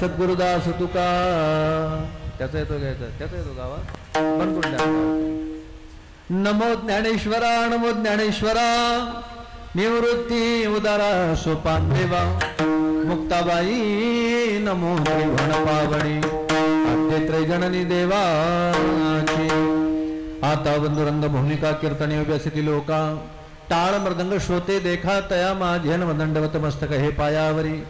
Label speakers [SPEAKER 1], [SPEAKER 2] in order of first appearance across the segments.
[SPEAKER 1] सद्गुरुदास तुका त्याचा येतो घ्यायचा त्याचा येतो गावात पण कुठल्या नमो ज्ञानेश्वरा नमो ज्ञानेश्वरा निवृत्ती उदारा सोपान देवा मुक्ताबाई नमो त्रिभुवन पावणी आद्य त्रैजननी देवाची आता बंधुरंग भूमिका कीर्तने उभ्यासिती लोका टाळ मृदंग श्रोते देखा तया माझ्यन वदंडवत मस्तक हे पायावरी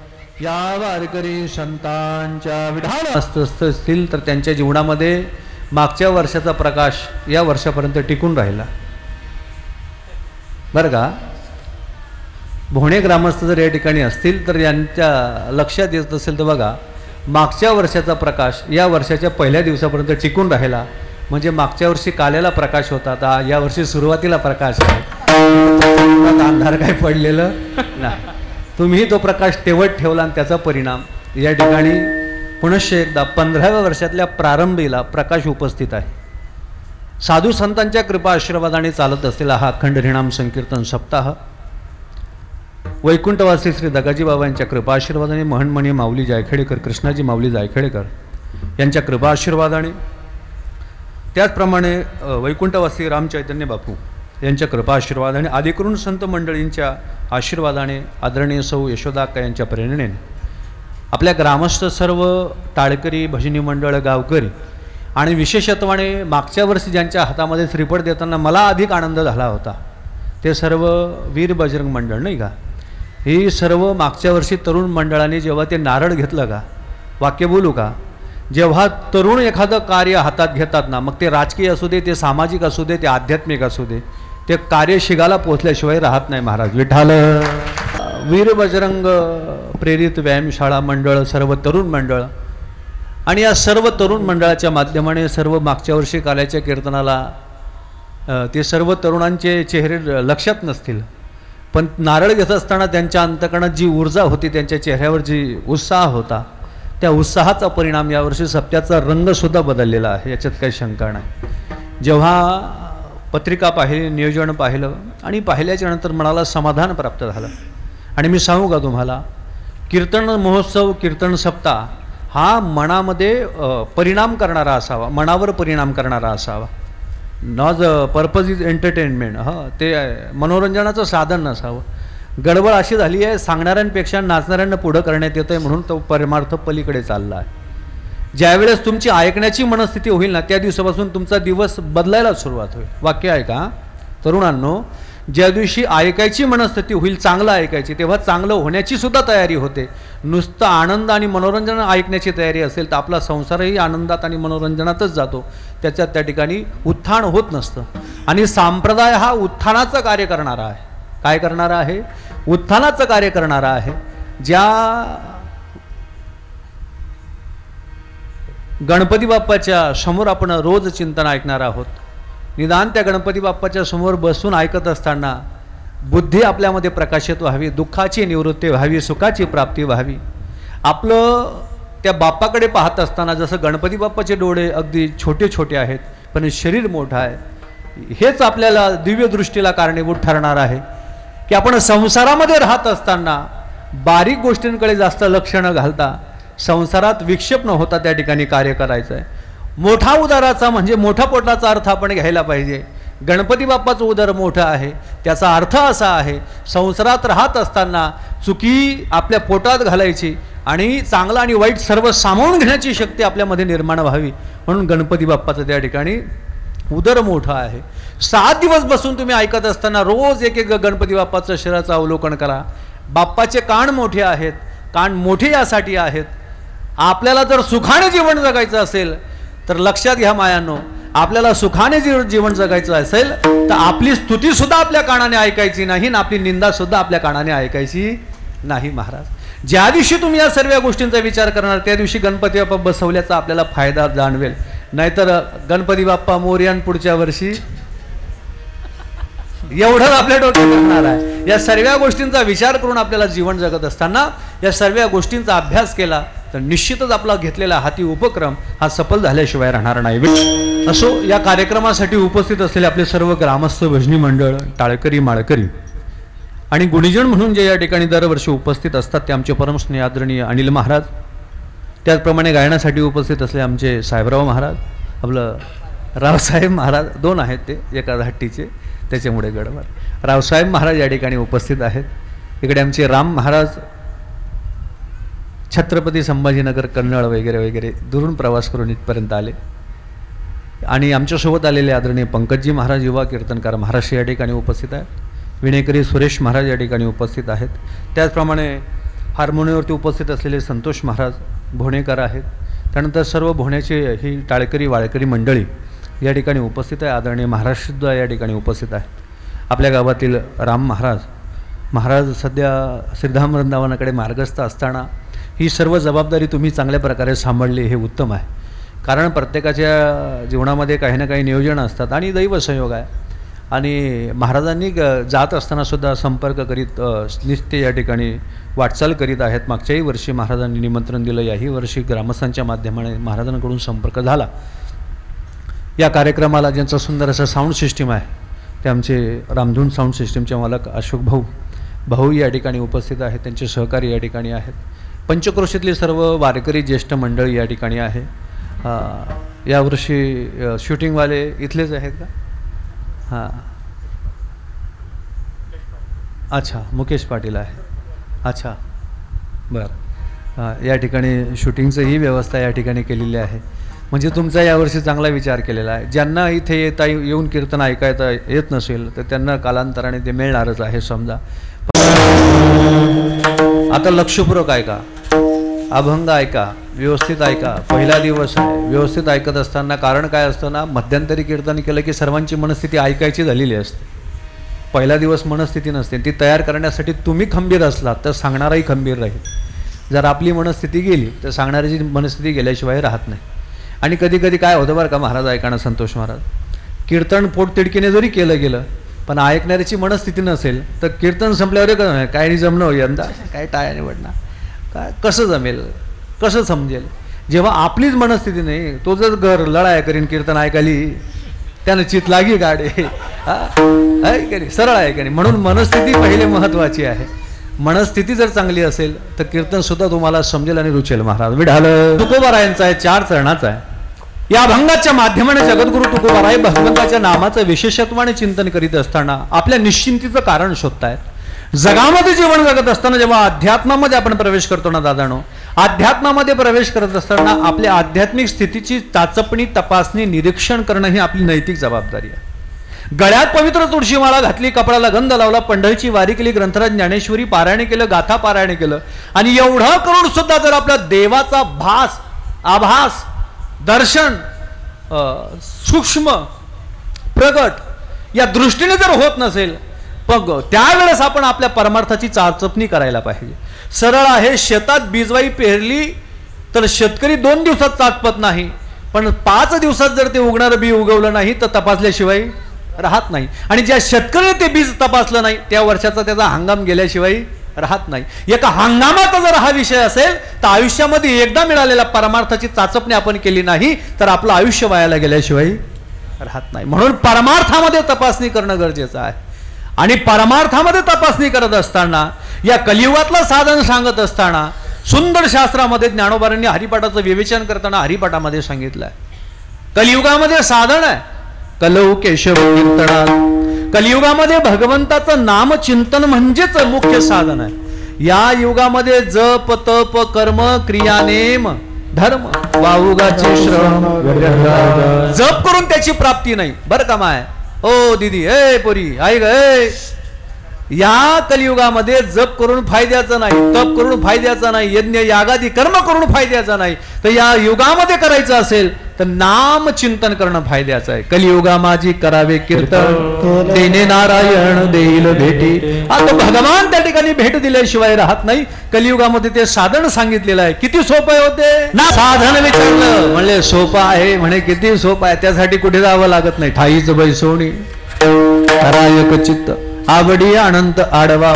[SPEAKER 1] या वारकरी संतांच्या विधान असतील तर त्यांच्या जीवनामध्ये मागच्या वर्षाचा प्रकाश या वर्षापर्यंत टिकून राहिला बरं का। भोणे ग्रामस्थ जर या ठिकाणी असतील तर यांच्या लक्षात येत असेल तर बघा मागच्या वर्षाचा प्रकाश या वर्षाच्या पहिल्या दिवसापर्यंत टिकून राहिला म्हणजे मागच्या वर्षी काल्याला प्रकाश होता आता या वर्षी सुरुवातीला प्रकाश आहे अंधार काय पडलेलं नाही तुम्ही तो प्रकाश तेवढ ठेवला आणि त्याचा परिणाम या ठिकाणी पुनश्च एकदा 15व्या वर्षातल्या प्रारंभीला प्रकाश उपस्थित आहे। साधू संतांच्या कृपा आशीर्वादाने चालत असलेला हा अखंड हरिनाम संकीर्तन सप्ताह वैकुंठवासी श्री दगाजी बाबांच्या कृपा आशीर्वादाने महनमणी माऊली जायखेडेकर कृष्णाजी माऊली जायखेडेकर यांच्या कृपा आशीर्वादाने त्याचप्रमाणे वैकुंठवासी रामचैतन्य बापू यांच्या कृपा आशीर्वाद आणि आदिकरून संत मंडळींच्या आशीर्वादाने आदरणीय सौ यशोदाक्का यांच्या प्रेरणेने आपल्या ग्रामस्थ सर्व टाळकरी भजनी मंडळ गावकरी आणि विशेषत्वाने मागच्या वर्षी ज्यांच्या हातामध्ये श्रीफळ देताना मला अधिक आनंद झाला होता ते सर्व वीर बजरंग मंडळ नाही का. ही सर्व मागच्या वर्षी तरुण मंडळाने जेव्हा ते नारळ घेतलं का, वाक्य बोलू का, जेव्हा तरुण एखादं कार्य हातात घेतात ना, मग ते राजकीय असू दे, ते सामाजिक असू दे, ते आध्यात्मिक असू दे, ते कार्य शिगाला पोचल्याशिवाय राहत नाही महाराज. विठाल वीर बजरंग प्रेरित व्यायामशाळा मंडळ, सर्व तरुण मंडळ आणि या सर्व तरुण मंडळाच्या माध्यमाने सर्व मागच्या वर्षी काल्याच्या कीर्तनाला ते सर्व तरुणांचे चेहरे लक्षात नसतील, पण नारळ घेत असताना त्यांच्या अंतकरणात जी ऊर्जा होती, त्यांच्या चेहऱ्यावर जी उत्साह होता, त्या उत्साहाचा परिणाम यावर्षी सप्त्याचा रंगसुद्धा बदललेला आहे, याच्यात काही शंका नाही. जेव्हा पत्रिका पाहिली, नियोजन पाहिलं आणि पाहिल्याच्या नंतर मनाला समाधान प्राप्त झालं. आणि मी सांगू का तुम्हाला, कीर्तन महोत्सव, कीर्तन सप्ताह हा मनामध्ये परिणाम करणारा असावा, मनावर परिणाम करणारा असावा. नॉट पर्पज इज एंटरटेनमेंट, ते मनोरंजनाचं साधन नसावं. गडबड अशी झाली आहे, सांगणाऱ्यांपेक्षा नाचणाऱ्यांना पुढं करण्यात येतं आहे, म्हणून तो परमार्थ पलीकडे चालला आहे. ज्यावेळेस तुमची ऐकण्याची मनस्थिती होईल ना, त्या दिवसापासून तुमचा दिवस बदलायला सुरुवात होईल. वाक्य आहे का तरुणांनो, ज्या दिवशी ऐकायची मनस्थिती होईल, चांगलं ऐकायची, तेव्हा चांगलं होण्याची सुद्धा तयारी होते. नुसतं आनंद आणि मनोरंजन ऐकण्याची तयारी असेल तर आपला संसारही आनंदात आणि मनोरंजनातच जातो, त्याच्यात त्या ठिकाणी उत्थान होत नसतं. आणि संप्रदाय हा उत्थानाचं कार्य करणारा आहे. काय करणारा आहे? उत्थानाचं कार्य करणारा आहे. ज्या गणपती बाप्पाच्या समोर आपण रोज चिंतन ऐकणार आहोत, निदान त्या गणपती बाप्पाच्या समोर बसून ऐकत असताना बुद्धी आपल्यामध्ये प्रकाशित व्हावी, दुःखाची निवृत्ती व्हावी, सुखाची प्राप्ती व्हावी. आपलं त्या बाप्पाकडे पाहत असताना जसं गणपती बाप्पाचे डोळे अगदी छोटे छोटे आहेत पण शरीर मोठं आहे, हेच आपल्याला दिव्य दृष्टीला कारणीभूत ठरणार आहे की आपण संसारामध्ये राहत असताना बारीक गोष्टींकडे जास्त लक्ष न घालता संसारात विक्षेप न होता त्या ठिकाणी कार्य करायचं आहे. मोठा उदाराचा म्हणजे मोठा पोटाचा अर्थ आपण घ्यायला पाहिजे. गणपती बाप्पाचं उदर मोठं आहे, त्याचा अर्थ असा आहे संसारात राहत असताना चुकी आपल्या पोटात घालायची आणि चांगलं आणि वाईट सर्व सामावून घेण्याची शक्ती आपल्यामध्ये निर्माण व्हावी, म्हणून गणपती बाप्पाचं त्या ठिकाणी उदर मोठं आहे. 7 दिवस बसून तुम्ही ऐकत असताना रोज एक एक गणपती बाप्पाचं शरीराचं अवलोकन करा. बाप्पाचे कान मोठे आहेत. कान मोठे यासाठी आहेत, आपल्याला जर सुखाने जीवन जगायचं असेल तर लक्षात घ्या मायांनो, आपल्याला सुखाने जीवन जगायचं असेल तर आपली स्तुती सुद्धा आपल्या कानाने ऐकायची नाही आणि आपली निंदा सुद्धा आपल्या कानाने ऐकायची नाही. महाराज, ज्या दिवशी तुम्ही या सर्व गोष्टींचा विचार करणार त्या दिवशी गणपती बाप्पा बसवल्याचा आपल्याला फायदा जाणवेल. नाहीतर गणपती बाप्पा मोरयान पुढच्या वर्षी एवढं आपल्या डोक्यात येणार आहे. या सर्व गोष्टींचा विचार करून आपल्याला जीवन जगत असताना या सर्व गोष्टींचा अभ्यास केला तर निश्चितच आपला घेतलेला हाती उपक्रम हा सफल झाल्याशिवाय राहणार नाही. असो, या कार्यक्रमासाठी उपस्थित असलेले आपले सर्व ग्रामस्थ, भजनी मंडळ, टाळकरी, माळकरी आणि गुणीजन म्हणून जे या ठिकाणी दरवर्षी उपस्थित असतात ते आमचे परमस्नेही आदरणीय अनिल महाराज, त्याचप्रमाणे गायनासाठी उपस्थित असले आमचे साहेबराव महाराज, आपलं रावसाहेब महाराज, 2 आहेत ते, एका हट्टीचे त्याच्यामुळे गडबड. रावसाहेब महाराज या ठिकाणी उपस्थित आहेत. इकडे आमचे राम महाराज, छत्रपती संभाजीनगर, कन्नड वगैरे वगैरे दुरून प्रवास करून इथपर्यंत आले. आणि आमच्यासोबत आलेले आदरणीय पंकजी महाराज, युवा कीर्तनकार महाराष्ट्र या ठिकाणी उपस्थित आहेत. विणेकरी सुरेश महाराज या ठिकाणी उपस्थित आहेत. त्याचप्रमाणे हार्मोनियमवरती उपस्थित असलेले संतोष महाराज भोणेकर आहेत. त्यानंतर सर्व भोण्याचे ही टाळकरी वाळकरी मंडळी या ठिकाणी उपस्थित आहे. आदरणीय महाराजसुद्धा या ठिकाणी उपस्थित आहेत. आपल्या गावातील राम महाराज सध्या श्रीधाम वृंदावनाकडे मार्गस्थ असताना ही सर्व जबाबदारी तुम्ही चांगल्या प्रकारे सांभाळली, हे उत्तम आहे. कारण प्रत्येकाच्या जीवनामध्ये काही ना काही नियोजन असतात आणि दैव संयोग आहे. आणि महाराजांनी जात असतानासुद्धा संपर्क करीत नित्य या ठिकाणी वाटचाल करीत आहेत. मागच्याही वर्षी महाराजांनी निमंत्रण दिलं, याही वर्षी ग्रामस्थांच्या माध्यमाने महाराजांकडून संपर्क झाला. या कार्यक्रमाला ज्यांचा सुंदर असा साऊंड सिस्टीम आहे ते आमचे रामधून साऊंड सिस्टीमचे मालक अशोक भाऊ या ठिकाणी उपस्थित आहेत. त्यांचे सहकारी या ठिकाणी आहेत. पंचक्रोशीतली सर्व वारकरी ज्येष्ठ मंडळी या ठिकाणी आहे. यावर्षी शूटिंगवाले इथलेच आहेत का? हां, अच्छा, मुकेश पाटील आहे. अच्छा, बरं. या ठिकाणी शूटिंगचंही व्यवस्था या ठिकाणी केलेली आहे. म्हणजे तुमचा यावर्षी चांगला विचार केलेला आहे. ज्यांना इथे येऊन कीर्तन ऐकायला येत नसेल तर त्यांना कालांतराने ते मिळणारच आहे समजा. आता लक्षपूर्वक ऐका, अभंग ऐका, व्यवस्थित ऐका. पहिला दिवस आहे, व्यवस्थित ऐकत असताना कारण काय असतं ना, मध्यंतरी कीर्तन केलं की सर्वांची मनस्थिती ऐकायची झालेली असते. पहिला दिवस मनस्थिती नसते, ती तयार करण्यासाठी तुम्ही खंबीर असलात तर सांगणाराही खंबीर राहील. जर आपली मनस्थिती गेली तर सांगणाऱ्याची मनस्थिती गेल्याशिवाय राहत नाही. आणि कधी कधी काय होतं बरं का महाराज, ऐका संतोष महाराज, कीर्तन पोटतिडकीने जरी केलं गेलं पण ऐकणाऱ्याची मनस्थिती नसेल तर कीर्तन संपल्यावर काय नाही जमणं हो यंदा, काय टाळ्या निवडणार, काय कसं जमेल, कसं समजेल. जेव्हा आपलीच मनस्थिती नाही, तो जर घर लढाया करीन कीर्तन ऐकायली त्यानं चित लागी गाडे, आहे की नाही, सरळ आहे की नाही. म्हणून मनस्थिती पहिले महत्त्वाची आहे. मनस्थिती जर चांगली असेल तर कीर्तन सुद्धा तुम्हाला समजेल आणि रुचेल. महाराज विढाल तुकोबारायांचा आहे, 4 चरणाचा आहे. या अभंगाच्या माध्यमाने जगद्गुरु तुकोबाराय भगवंताच्या नामाचं विशेषत्वाने चिंतन करीत असताना आपल्या निश्चिंतीचं कारण शोधतायत. जगामध्ये जीवन जगत असताना जेव्हा अध्यात्मामध्ये आपण प्रवेश करतो ना दादानो, अध्यात्मामध्ये प्रवेश करत असताना आपल्या आध्यात्मिक स्थितीची चाचपणी, तपासणी, निरीक्षण करणं ही आपली नैतिक जबाबदारी आहे. गळ्यात पवित्र तुळशीमाळा घातली, कपड्याला गंध लावला, पंढरीची वारी केली, ग्रंथराज ज्ञानेश्वरी पारायण केलं, गाथा पारायण केलं, आणि एवढं करून सुद्धा जर आपल्या देवाचा भास, आभास, दर्शन सूक्ष्म प्रगट या दृष्टीने जर होत नसेल मग त्यावेळेस आपण आपल्या परमार्थाची चाचपणी करायला पाहिजे. सरळ आहे, शेतात बीजवाई पेरली तर शेतकरी 2 दिवसात चाचपत नाही, पण 5 दिवसात जर ते उगणारं बी उगवलं नाही तर तपासल्याशिवाय राहत नाही. आणि ज्या शेतकरी ते बीज तपासलं नाही त्या वर्षाचा त्याचा हंगाम गेल्याशिवाय राहत नाही. एका हंगामाचा जर हा विषय असेल तर आयुष्यामध्ये एकदा मिळालेल्या परमार्थाची चाचपणी आपण केली नाही तर आपलं आयुष्य वायाला गेल्याशिवाय राहत नाही. म्हणून परमार्थामध्ये तपासणी करणं गरजेचं आहे. आणि परमार्थामध्ये तपासणी करत असताना या कलियुगातलं साधन सांगत असताना सुंदर शास्त्रामध्ये ज्ञानोबारांनी हरिपाठाचं विवेचन करताना हरिपाठामध्ये सांगितलं आहे, कलियुगामध्ये साधन आहे कलौ केशव कीर्तनात. कलियुगामध्ये भगवंताचं नामचिंतन म्हणजेच मुख्य साधन आहे. या युगामध्ये जप तप कर्म क्रिया नेम धर्म वाऊगाचे श्रम जप करून त्याची प्राप्ती नाही बरं का माय. ओ दीदी, ए पोरी ऐक, या कलियुगामध्ये जप करून फायद्याचं नाही, तप करून फायद्याचं नाही, यज्ञ यागादी कर्म करून फायद्याचं नाही. तर या युगामध्ये करायचं असेल तर नाम चिंतन करणं फायद्याचं आहे. कलियुगा माझी करावे कीर्तन, देणे नारायण देईल भेटी. आता भगवान त्या ठिकाणी भेट दिल्याशिवाय राहत नाही. कलियुगामध्ये ते साधन सांगितलेलं आहे. किती सोपं होते ना साधन, विचारलं म्हणले सोपं आहे, म्हणे किती सोपं आहे. त्यासाठी कुठे जावं लागत नाही. ठाईच बैसोणी रायक चित्त आवडी अनंत आडवा.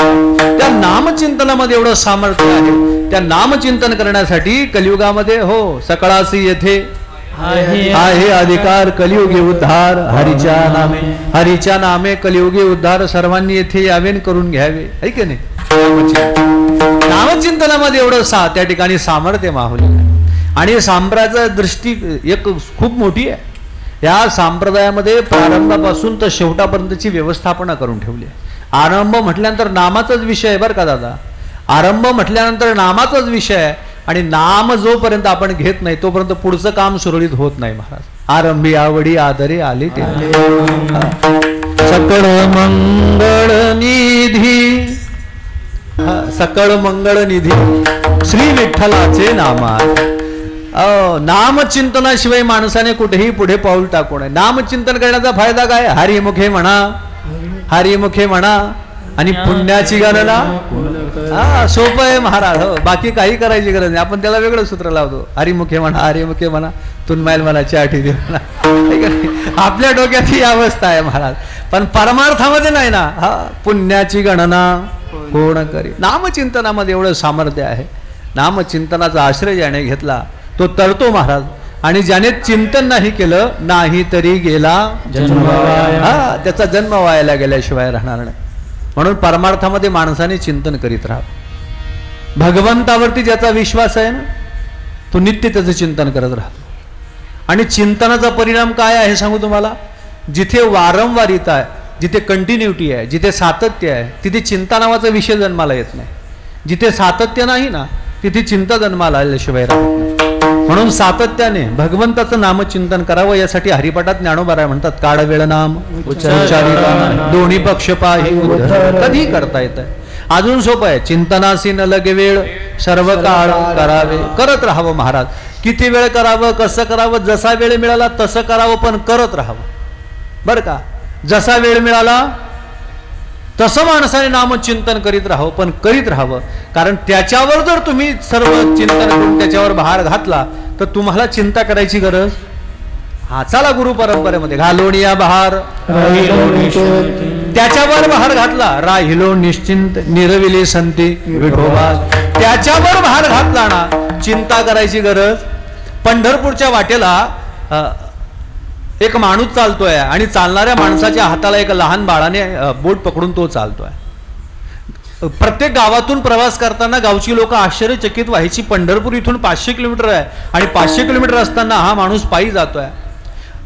[SPEAKER 1] त्या नामचिंतनामध्ये एवढं सामर्थ्य आहे. त्या नामचिंतन करण्यासाठी कलियुगामध्ये हो सकळासी येथे आहे अधिकार, कलियुगी उद्धार हरीच्या नामे. हरीच्या नामे कलियुगी उद्धार सर्वांनी येथे यावेन करून घ्यावे, है की नाही. नामचिंतनामध्ये एवढं त्या ठिकाणी सामर्थ्य माहुली. आणि सांप्रदाय दृष्टी एक खूप मोठी आहे. या संप्रदायामध्ये प्रारंभापासून तर शेवटापर्यंतची व्यवस्थापना करून ठेवली आहे. आरंभ म्हटल्यानंतर नामाचाच विषय आहे बरं का दादा. आरंभ म्हटल्यानंतर नामाचाच विषय आहे. आणि नाम जोपर्यंत आपण घेत नाही तोपर्यंत पुढचं काम सुरळीत होत नाही महाराज. आरंभी आवडी आदरे आले ते सकळ मंगळ निधी, सकळ मंगळ निधी श्री विठ्ठलाचे नामा. नामचिंतनाशिवाय माणसाने कुठेही पुढे पाऊल टाकू नये. नामचिंतन करण्याचा फायदा काय? हरिमुखे म्हणा, हरिमुखे म्हणा आणि पुण्याची गणना. सोपं आहे महाराज. हो, बाकी काही करायची गरज नाही. आपण त्याला वेगळं सूत्र लावतो. हरिमुखे म्हणा, हरिमुखे म्हणा, तुनमाईल मला चाठी दे म्हणा. आपल्या डोक्यात ही अवस्था आहे महाराज. पण परमार्थामध्ये नाही ना. हा, पुण्याची गणना कोण करी. नामचिंतनामध्ये एवढं सामर्थ्य आहे. नामचिंतनाचा आश्रय ज्याने घेतला तो तरतो महाराज. आणि ज्याने चिंतन नाही केलं नाही तरी गेला जन्म. हा, त्याचा जन्म वायाला गेल्याशिवाय राहणार नाही. म्हणून परमार्थामध्ये माणसाने चिंतन करीत राहा. भगवंतावरती ज्याचा विश्वास आहे ना तो नित्य त्याचं चिंतन करत राहतो. आणि चिंतनाचा परिणाम काय आहे सांगू तुम्हाला? जिथे वारंवारिता आहे, जिथे कंटिन्युटी आहे, जिथे सातत्य आहे, तिथे चिंता नावाचा विषय जन्माला येत नाही. जिथे सातत्य नाही ना तिथे चिंता जन्माला आल्याशिवाय राहत नाही. म्हणून सातत्याने भगवंताचं नामचिंतन करावं. यासाठी हरिपाठात ज्ञानोबा म्हणतात, काळ वेळ नाम उच्चारिता दोन्ही पक्ष पाही कधी करता येत आहे. अजून सोपं आहे, चिंतनासी न लगे वेळ सर्व काळ करावे. करत राहावं महाराज. किती वेळ करावं, कसं करावं, जसा वेळ मिळाला तसं करावं, पण करत राहावं बरं का. जसा वेळ मिळाला तसं माणसाने नामचिंतन करीत राहावं, पण करीत राहावं. कारण त्याच्यावर जर तुम्ही सर्व चिंतन करून त्याच्यावर भार घातला तर तुम्हाला चिंता करायची गरज. हा चला गुरु परंपरेमध्ये घालोनिया बहार त्याच्यावर भार घातला, राहिलो निश्चिंत निरविले संती विठोबा. त्याच्यावर भार घातला ना चिंता करायची गरज. पंढरपूरच्या वाटेला एक माणूस चालतोय आणि चालणाऱ्या माणसाच्या हाताला एक लहान बाळाने बोट पकडून तो चालतोय. प्रत्येक गावातून प्रवास करताना गावची लोक आश्चर्यचकित व्हायची. पंढरपूर इथून 500 किलोमीटर आहे आणि 500 किलोमीटर असताना हा माणूस पायी जातोय.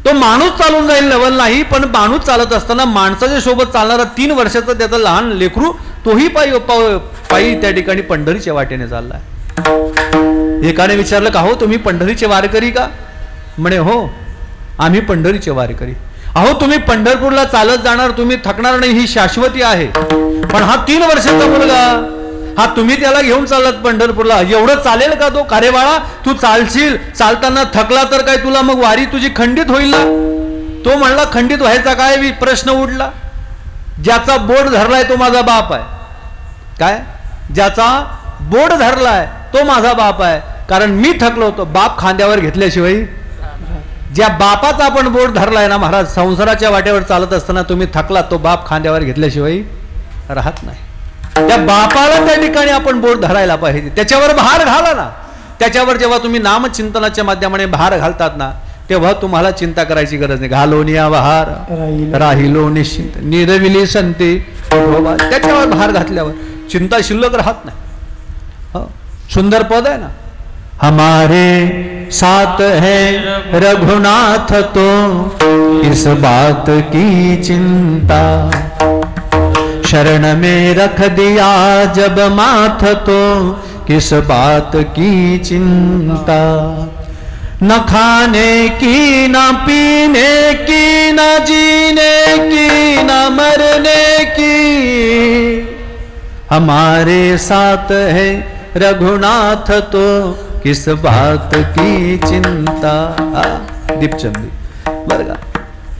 [SPEAKER 1] तो माणूस चालून जाईल लेवल नाही, पण माणूस चालत असताना माणसाच्या सोबत चालणारा 3 वर्षाचा त्याचा लहान लेकरू तोही पायी त्या ठिकाणी पंढरीच्या वाटेने चाललाय. एकाने विचारलं, का हो तुम्ही पंढरीचे वारकरी का? म्हणे हो आम्ही पंढरीचे वारकरी. अहो तुम्ही पंढरपूरला चालत जाणार, तुम्ही थकणार नाही, ही शाश्वती आहे. पण हा 3 वर्षाचा मुलगा, हा तुम्ही त्याला घेऊन चालत पंढरपूरला, एवढं चालेल का तो? का रे बाळा तू चालशील, चालताना थकला तर काय तुला मग वारी तुझी खंडित होईल ना? तो म्हणला खंडित व्हायचा काय प्रश्न उडला. ज्याचा बोट धरलाय तो माझा बाप आहे. काय? ज्याचा बोट धरलाय तो माझा बाप आहे. कारण मी थकलो होतो, बाप खांद्यावर घेतल्याशिवाय. ज्या बापाचा आपण बोट धरलाय ना महाराज, संसाराच्या वाटेवर चालत असताना तुम्ही थकला, तो बाप खांद्यावर घेतल्याशिवाय राहत नाही. त्या बापाला त्या ठिकाणी आपण बोट धरायला पाहिजे, त्याच्यावर भार घाला ना. त्याच्यावर जेव्हा तुम्ही नामचिंतनाच्या माध्यमाने भार घालतात ना तेव्हा तुम्हाला चिंता करायची गरज नाही. घालोनिया बहार राहिलो निश्चिंत निरविली संती. त्याच्यावर भार घातल्यावर चिंता शिल्लक राहत नाही. सुंदर पद आहे ना, हमारे साथ है रघुनाथ तो इस बात की चिंता. शरण में रख दिया जब माथ तो किस बात की चिंता. न खाने की न पीने की न जीने की न मरने की. हमारे साथ है रघुनाथ तो किस बात की चिंता. दीपचंदी बरं का.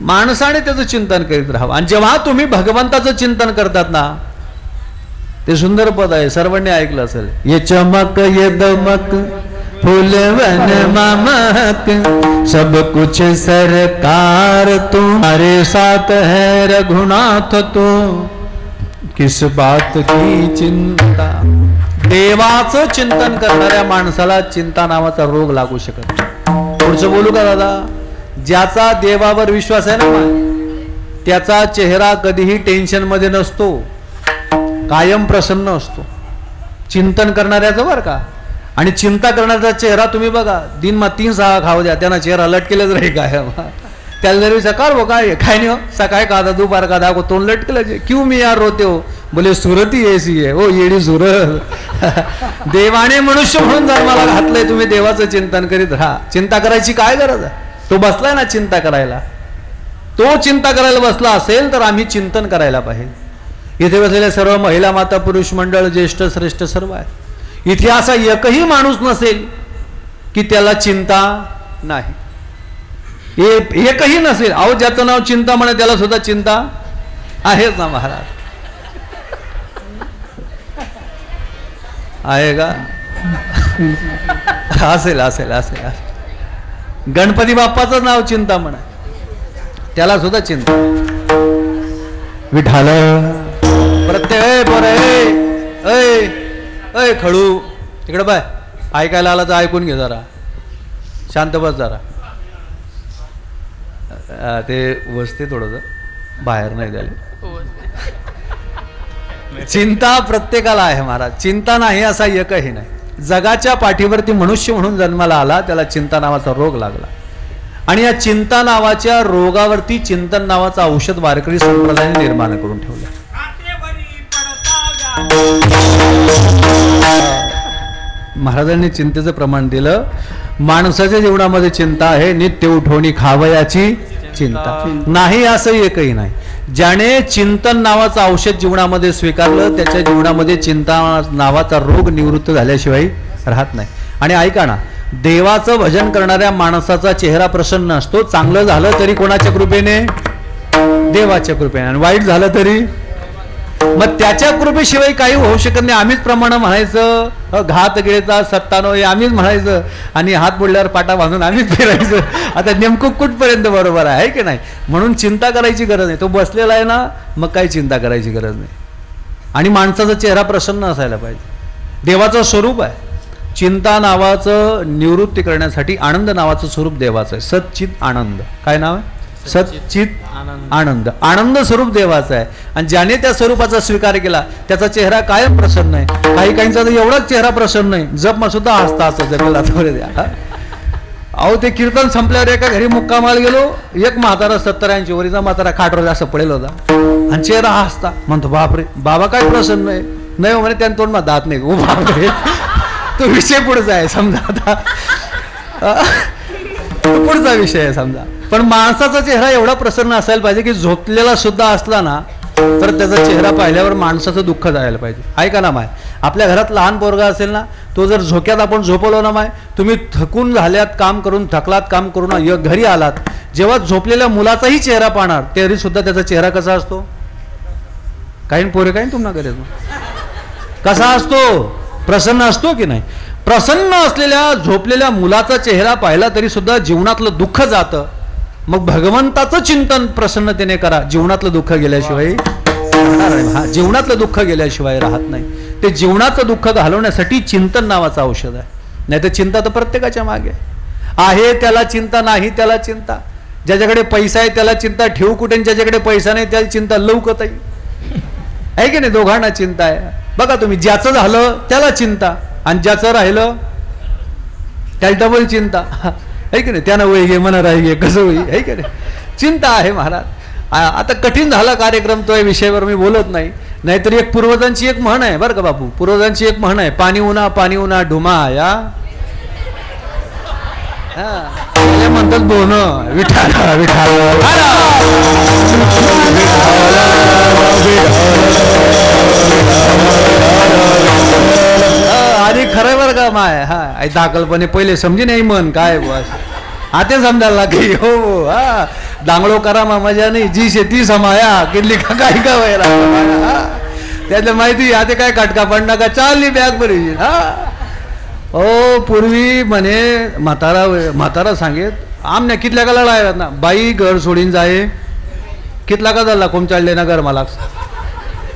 [SPEAKER 1] माणसाने त्याचं चिंतन करीत राहावं. आणि जेव्हा तुम्ही भगवंताचं चिंतन करतात ना, ते सुंदर पद आहे, सर्वांनी ऐकलं असेल. ये चमक ये दमक फूलवन ममक सब कुछ सरकार तुम्हारे साथ है रघुनाथ तो किस बात की चिंता. देवाचं चिंतन करणाऱ्या माणसाला चिंता नावाचा रोग लागू शकत नाही. पुढचं बोलू का दादा? ज्याचा देवावर विश्वास आहे ना त्याचा चेहरा कधीही टेन्शन मध्ये नसतो, कायम प्रसन्न असतो. चिंतन करणाऱ्याचं बरं का. आणि चिंता करण्याचा चेहरा तुम्ही बघा, दिन मा 3-6 खाऊ द्या त्यांना चेहरा लटकेलच राहील काय. त्याला जरी सकाळ हो काय काय नाही हो, सकाळ का दा दुपार का दा तोंड लटकेल. क्यों मी यार रोते हो? बोले सुरती ऐसी है ओ येडी सुरत. देवाने मनुष्य म्हणून जन्माला घातलंय, तुम्ही देवाचं चिंतन करीत राहा. चिंता करायची काय गरज आहे? तो बसलाय ना चिंता करायला. तो चिंता करायला बसला असेल तर आम्ही चिंतन करायला पाहिजे. इथे बसलेल्या सर्व महिला माता पुरुष मंडळ ज्येष्ठ श्रेष्ठ सर्व आहे. इथे असा एकही माणूस नसेल की त्याला चिंता नाही. एकही नसेल. अहो ज्याचं नाव चिंता म्हणे त्याला सुद्धा चिंता आहेच ना महाराज. आहे का? असेल असेल असेल. गणपती बाप्पाचं नाव चिंता म्हणा, त्याला सुद्धा चिंता. विठाल प्रत्यय अय खळू इकडे बाय, ऐकायला आला तर ऐकून घे जरा, शांत बस जरा. ते वसते थोडंसं बाहेर नाही झाले. चिंता प्रत्येकाला आहे महाराज. चिंता नाही असा एकही नाही. जगाच्या पाठीवरती मनुष्य म्हणून जन्माला आला त्याला चिंता नावाचा रोग लागला. आणि या चिंता नावाच्या रोगावरती चिंतन नावाचं औषध वारकरी संप्रदायाने निर्माण करून ठेवलं. महाराजांनी चिंतेचं प्रमाण दिलं. माणसाच्या जीवनामध्ये चिंता आहे, नित्य उठवणी खावयाची चिंता नाही असं एकही नाही. ज्याने चिंतन नावाचं औषध जीवनामध्ये स्वीकारलं त्याच्या जीवनामध्ये चिंता नावाचा रोग निवृत्त झाल्याशिवाय राहत नाही. आणि ऐका ना, देवाचं भजन करणाऱ्या माणसाचा चेहरा प्रसन्न असतो. चांगलं झालं तरी कोणाच्या कृपेने? देवाच्या कृपेने. आणि वाईट झालं तरी मग त्याच्या कृपेशिवाय काही होऊ शकत नाही. आम्हीच प्रमाण म्हणायचं, घात गिळता सत्तानो हे आम्हीच म्हणायचं आणि हात बुडल्यावर पाटा बांधून आम्हीच फिरायचं. आता नेमकं कुठपर्यंत बरोबर आहे की नाही? म्हणून चिंता करायची गरज नाही. तो बसलेला आहे ना, मग काही चिंता करायची गरज नाही. आणि माणसाचा चेहरा प्रसन्न असायला पाहिजे. देवाचं स्वरूप आहे. चिंता नावाचं निवृत्ती करण्यासाठी आनंद नावाचं स्वरूप देवाचं आहे. सच्चित आनंद. काय नाव आहे? सच्चित आनंद. आनंद स्वरूप देवाचा आहे. आणि ज्याने त्या स्वरूपाचा स्वीकार केला त्याचा चेहरा कायम प्रसन्न आहे. काही काहींचा तर एवढाच चेहरा प्रसन्न नाही, जप सुद्धा हसता असं जगला. अहो, ते कीर्तन संपल्यावर एका घरी मुक्कामाला गेलो. एक म्हातारा 70-80 वरीचा म्हातारा खाटवर असं पडेल होता आणि चेहरा हसता. म्हणतो बापरे, बाबा काय प्रसन्न आहे. नाही म्हणे, त्यानं तोंड मा दात नाही. ओ बापरे, तो विषय पुढचा आहे समजा. आता पुढचा विषय आहे समजा. पण माणसाचा चेहरा एवढा प्रसन्न असायला पाहिजे की झोपलेला सुद्धा असला ना तर त्याचा चेहरा पाहिल्यावर माणसाचं दुःख जायला पाहिजे. ऐका ना माय, आपल्या घरात लहान पोरगा असेल ना, तो जर झोक्यात आपण झोपवलो ना माय, तुम्ही थकून झाल्यात, काम करून थकलात, काम करून घरी आलात, जेव्हा झोपलेल्या मुलाचाही चेहरा पाहणार तरी सुद्धा त्याचा चेहरा कसा असतो? काही पोरे काही तुम्हाला करेल कसा असतो? प्रसन्न असतो की नाही? प्रसन्न असलेल्या झोपलेल्या मुलाचा चेहरा पाहिला तरी सुद्धा जीवनातलं दुःख जातं. मग भगवंताचं चिंतन प्रसन्नतेने करा. जीवनातलं दुःख गेल्याशिवाय हा जीवनातलं दुःख गेल्याशिवाय राहत नाही. ते जीवनाचं दुःख घालवण्यासाठी चिंतन नावाचं औषध आहे. नाही तर चिंता तर प्रत्येकाच्या मागे आहे. त्याला चिंता, नाही त्याला चिंता. ज्याच्याकडे पैसा आहे त्याला चिंता, ठेवू कुठे. ज्याच्याकडे पैसा नाही त्याला चिंता लवकत आहे की नाही? दोघांना चिंता आहे. बघा तुम्ही, ज्याचं झालं त्याला चिंता आणि ज्याचं राहिलं त्याला डबल चिंता आहे की नाही? त्यानं वय घे, मना राही घे, कसं होई आहे की नाही? चिंता आहे महाराज. आता कठीण झाला कार्यक्रम, तो या विषयावर मी बोलत नाही. नाहीतर एक पूर्वजांची एक म्हण आहे बरं का बापू, पूर्वजांची एक म्हण आहे, पाणी उन्हा डुमा या म्हणतात बोन विठाला विठाला. आणि खरं बरं का माय, हा दाखलपणे पहिले समजी नाही मन काय बस आता समजायला लागली. हो हा, दांगडो करा मजा नाही, जी शेती समाया किल्ली का काय का व्हायला त्यातलं माहिती. आता काय काटका पडणार का, चालली बॅग बरी. हा ओ पूर्वी म्हणे म्हातारा सांगेत, आमने कितल्या का लढाय ना बाई घर सोडीन जाय, कितला का झाला कोम चालले ना घर मला,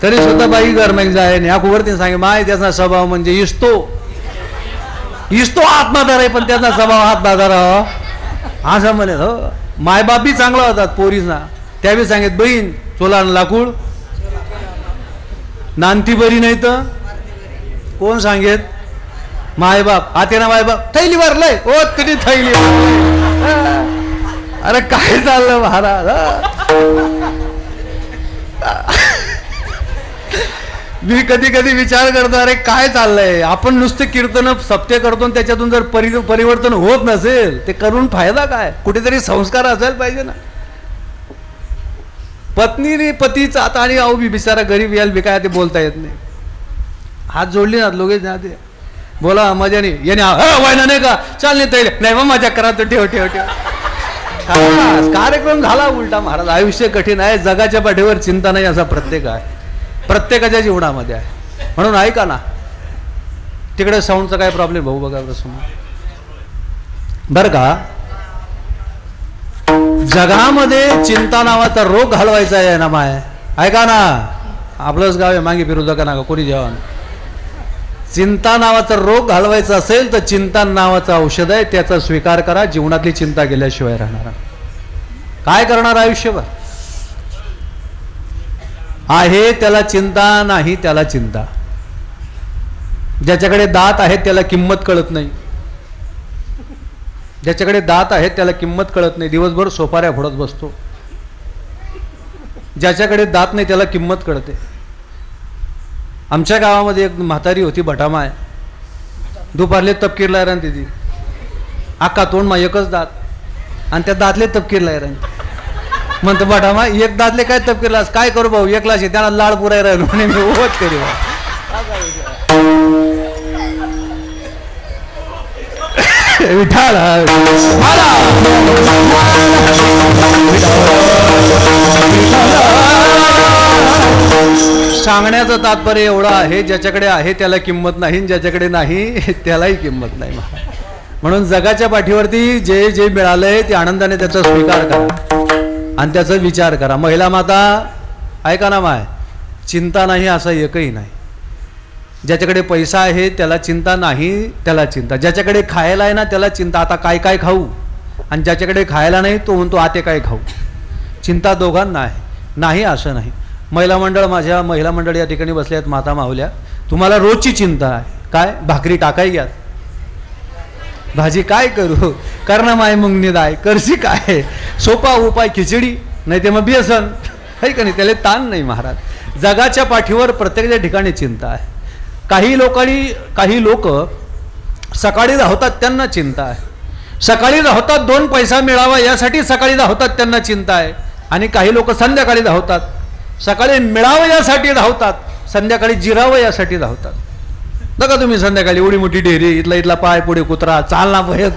[SPEAKER 1] तरी सुद्धा बाई घर मग जाय. ह्या कुवरती सांगे माय त्याचा स्वभाव म्हणजे इस्तो आत्मादार आहे, पण त्याचा स्वभाव हातबाजार असं म्हणे. हो मायबाप बी चांगला होतात पोरींना, त्या बी सांगेत बहीण चोला लाकूड नांती बरी नाही तर कोण सांगेत? मायबाप. आते ना मायबाप थैली भरलंय ओ कधी थैली. अरे काय चाललं महाराज. मी कधी कधी विचार करतो, अरे काय चाललंय. आपण नुसते कीर्तन सप्ते करतो, त्याच्यातून जर परिवर्तन होत नसेल ते करून फायदा काय? कुठेतरी संस्कार असायला पाहिजे ना. पत्नीने पतीचा आता आणि अहो बी बिचारा गरीब याल बी काय ते बोलता येत नाही. हात जोडले ना लोक ना ते बोला मजा नाही याने व्हायला नाही का, चाल नाही मग मजा करा तर ठेव ठेव ठेव. कार्यक्रम झाला उलटा महाराज. आयुष्य कठीण आहे, जगाच्या पाठीवर चिंता नाही असा प्रत्येक आहे, प्रत्येकाच्या जीवनामध्ये आहे. म्हणून ऐका ना, तिकडे साऊंडचा काय प्रॉब्लेम भाऊ बघा बरं का. जगामध्ये चिंता नावाचा रोग घालवायचा आहे ना माय. ऐका ना, आपलंच गाव आहे, मागे फिरू का ना कोणी जेवण. चिंता नावाचा रोग घालवायचा असेल तर चिंता नावाचं औषध आहे, त्याचा स्वीकार करा. जीवनातली चिंता गेल्याशिवाय राहणार काय करणार आयुष्यभर? आहे त्याला चिंता, नाही त्याला चिंता. ज्याच्याकडे दात आहेत त्याला किंमत कळत नाही, ज्याच्याकडे दात आहेत त्याला किंमत कळत नाही, दिवसभर सोपाऱ्या फोडत बसतो. ज्याच्याकडे दात नाही त्याला किंमत कळते. आमच्या गावामध्ये एक म्हातारी होती, भटामाय, दुपारले तपकीर लायरान तिथे अक्का तोंड मा एकच दात आणि त्या दातले तपकीर लायरान. म्हणतो भटामा एक दातले काय तपकीरलास, काय करू भाऊ, एकलाच त्यांना लाड पुराय राहिलो म्हणे मी ओत करी. विठाळ सांगण्याचं तात्पर्य एवढं आहे, ज्याच्याकडे आहे त्याला किंमत नाही, ज्याच्याकडे नाही त्यालाही किंमत नाही. म्हणून जगाच्या पाठीवरती जे जे मिळालंय ते आनंदाने त्याचा स्वीकार करा आणि त्याचा विचार करा. महिला माता ऐका ना माय, चिंता नाही असं एकही नाही. ज्याच्याकडे पैसा आहे त्याला चिंता नाही, त्याला चिंता. ज्याच्याकडे खायला आहे ना त्याला चिंता, आता काय काय खाऊ, आणि ज्याच्याकडे खायला नाही तो म्हणतो आते काय खाऊ. चिंता दोघांना आहे, नाही असं नाही. महिला मंडळ, माझ्या महिला मंडळ या ठिकाणी बसल्या आहेत, माता माऊल्या, तुम्हाला रोजची चिंता आहे. काय भाकरी टाकाय घ्या, भाजी काय करू, करणं माय मग निदाय करशी काय, सोपा उपाय खिचडी, नाही ते मग बेसन आहे का नाही, त्याला ताण नाही. महाराज, जगाच्या पाठीवर प्रत्येक ठिकाणी चिंता आहे. काही लोक सकाळी धावतात त्यांना चिंता आहे, सकाळी धावतात 2 पैसा मिळावा यासाठी सकाळी धावतात त्यांना चिंता आहे. आणि काही लोक संध्याकाळी धावतात, सकाळी मिळावं यासाठी धावतात, संध्याकाळी जिरावं यासाठी धावतात. बघा तुम्ही संध्याकाळी एवढी मोठी डेअरी, इथला पाय पुढे कुत्रा, चालना पयस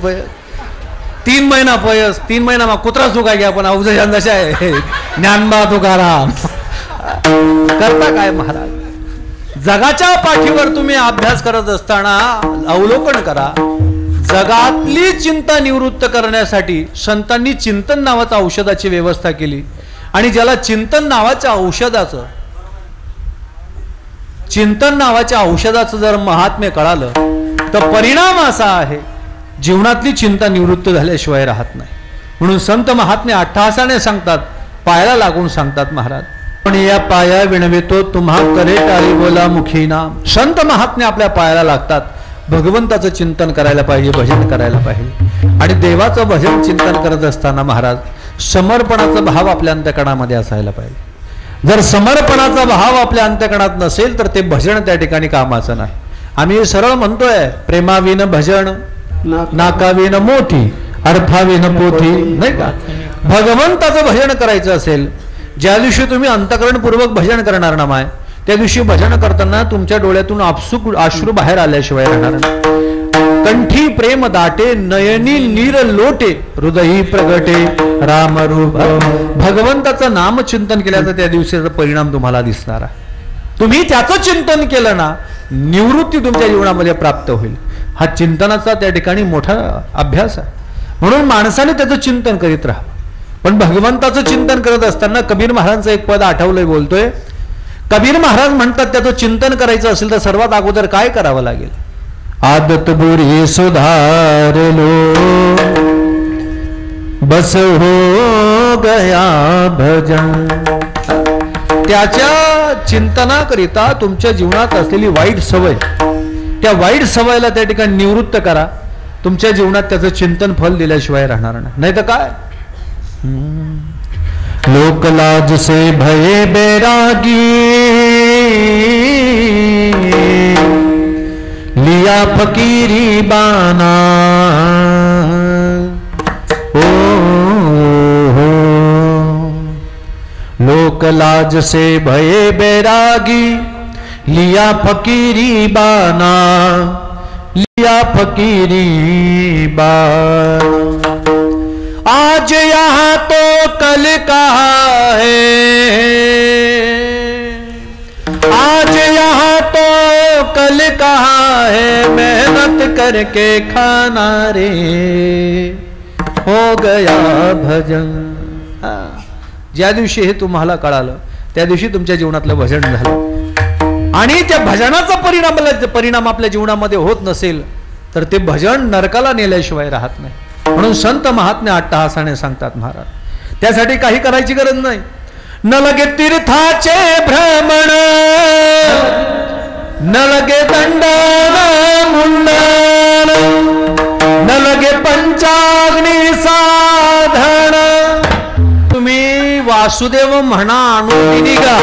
[SPEAKER 1] 3 महिना पयस, 3 महिना मग कुत्रा सुका घ्या, पण अवजय अंदाज आहे ज्ञानबा तुकाराम करता काय. महाराज, जगाच्या पाठीवर तुम्ही अभ्यास करत असताना अवलोकन करा, जगातली चिंता निवृत्त करण्यासाठी संतांनी चिंतन नावाच्या औषधाची व्यवस्था केली. आणि ज्याला चिंतन नावाच्या औषधाचं जर महात्म्य कळालं तर परिणाम असा आहे, जीवनातली चिंता निवृत्त झाल्याशिवाय राहत नाही. म्हणून संत महात्मे अट्टहासाने सांगतात, पायाला लागून सांगतात महाराज, पण या पाया विणवितो तुम्हा करे टाळी बोला मुखी नाम. संत महात्मे आपल्या पायाला लागतात. भगवंताचं चिंतन करायला पाहिजे, भजन करायला पाहिजे. आणि देवाचं भजन चिंतन करत असताना महाराज समर्पणाचा भाव आपल्या अंतःकरणामध्ये असायला पाहिजे. जर समर्पणाचा भाव आपल्या अंतःकरणात नसेल तर ते भजन त्या ठिकाणी कामाचं नाही. आम्ही सरळ म्हणतोय, प्रेमाविन भजन नाकाविन मोठी, अर्थाविन पोथी, नाही का. भगवंताचं भजन करायचं असेल, ज्या दिवशी तुम्ही अंतःकरणपूर्वक भजन करणार ना माय, त्या दिवशी भजन करताना तुमच्या डोळ्यातून आपसूक अश्रू बाहेर आल्याशिवाय राहणार नाही. कंठी प्रेम दाटे, नयनी नीर लोटे, हृदयी प्रगटे रामरूप. भगवंताचं नामचिंतन केल्याचा त्या दिवशीचा परिणाम तुम्हाला दिसणार आहे. तुम्ही त्याचं चिंतन केलं ना, निवृत्ती तुमच्या जीवनामध्ये प्राप्त होईल. हा चिंतनाचा त्या ठिकाणी मोठा अभ्यास आहे. म्हणून माणसाने त्याचं चिंतन करीत राहा. पण भगवंताचं चिंतन करत असताना कबीर महाराजांचं एक पद आठवलंय, बोलतोय. कबीर महाराज म्हणतात, त्याचं चिंतन करायचं असेल तर सर्वात अगोदर काय करावं लागेल. आदत बुरी सुधार लो, बस हो गया भजन. त्याच्या चिंतनाकरिता तुमच्या जीवनात असलेली वाईट सवय, त्या वाईट सवयला त्या ठिकाणी निवृत्त करा. तुमच्या जीवनात त्याचं चिंतन फल दिल्याशिवाय राहणार नाही तर काय. लोकलाज से भये बैरागी, लिया फकीरी बाना. लोकलाज से भये बैरागी, लिया फकीरी बाना, लिया फकीरी बाना. आज यहाँ तो कल कहाँ है, आज यहाँ तो कल कहाँ है, मेहनत करके खाना रे, हो गया भजन. ज्या दिवशी हे तुम्हाला कळालं त्या दिवशी तुमच्या जीवनातलं भजन झालं. आणि त्या भजनाचा परिणाम आपल्या जीवनामध्ये होत नसेल तर ते भजन नरकाला नेल्याशिवाय राहत नाही. म्हणून संत महात्मे अट्टहासाने सांगतात महाराज, त्यासाठी काही करायची गरज नाही. न लगे तीर्थाचे भ्रमण, न लगे दंडन मुंडन, न लगे पंचाग्नी साधन. तुम्ही वासुदेव म्हणा अनुदिनी गा,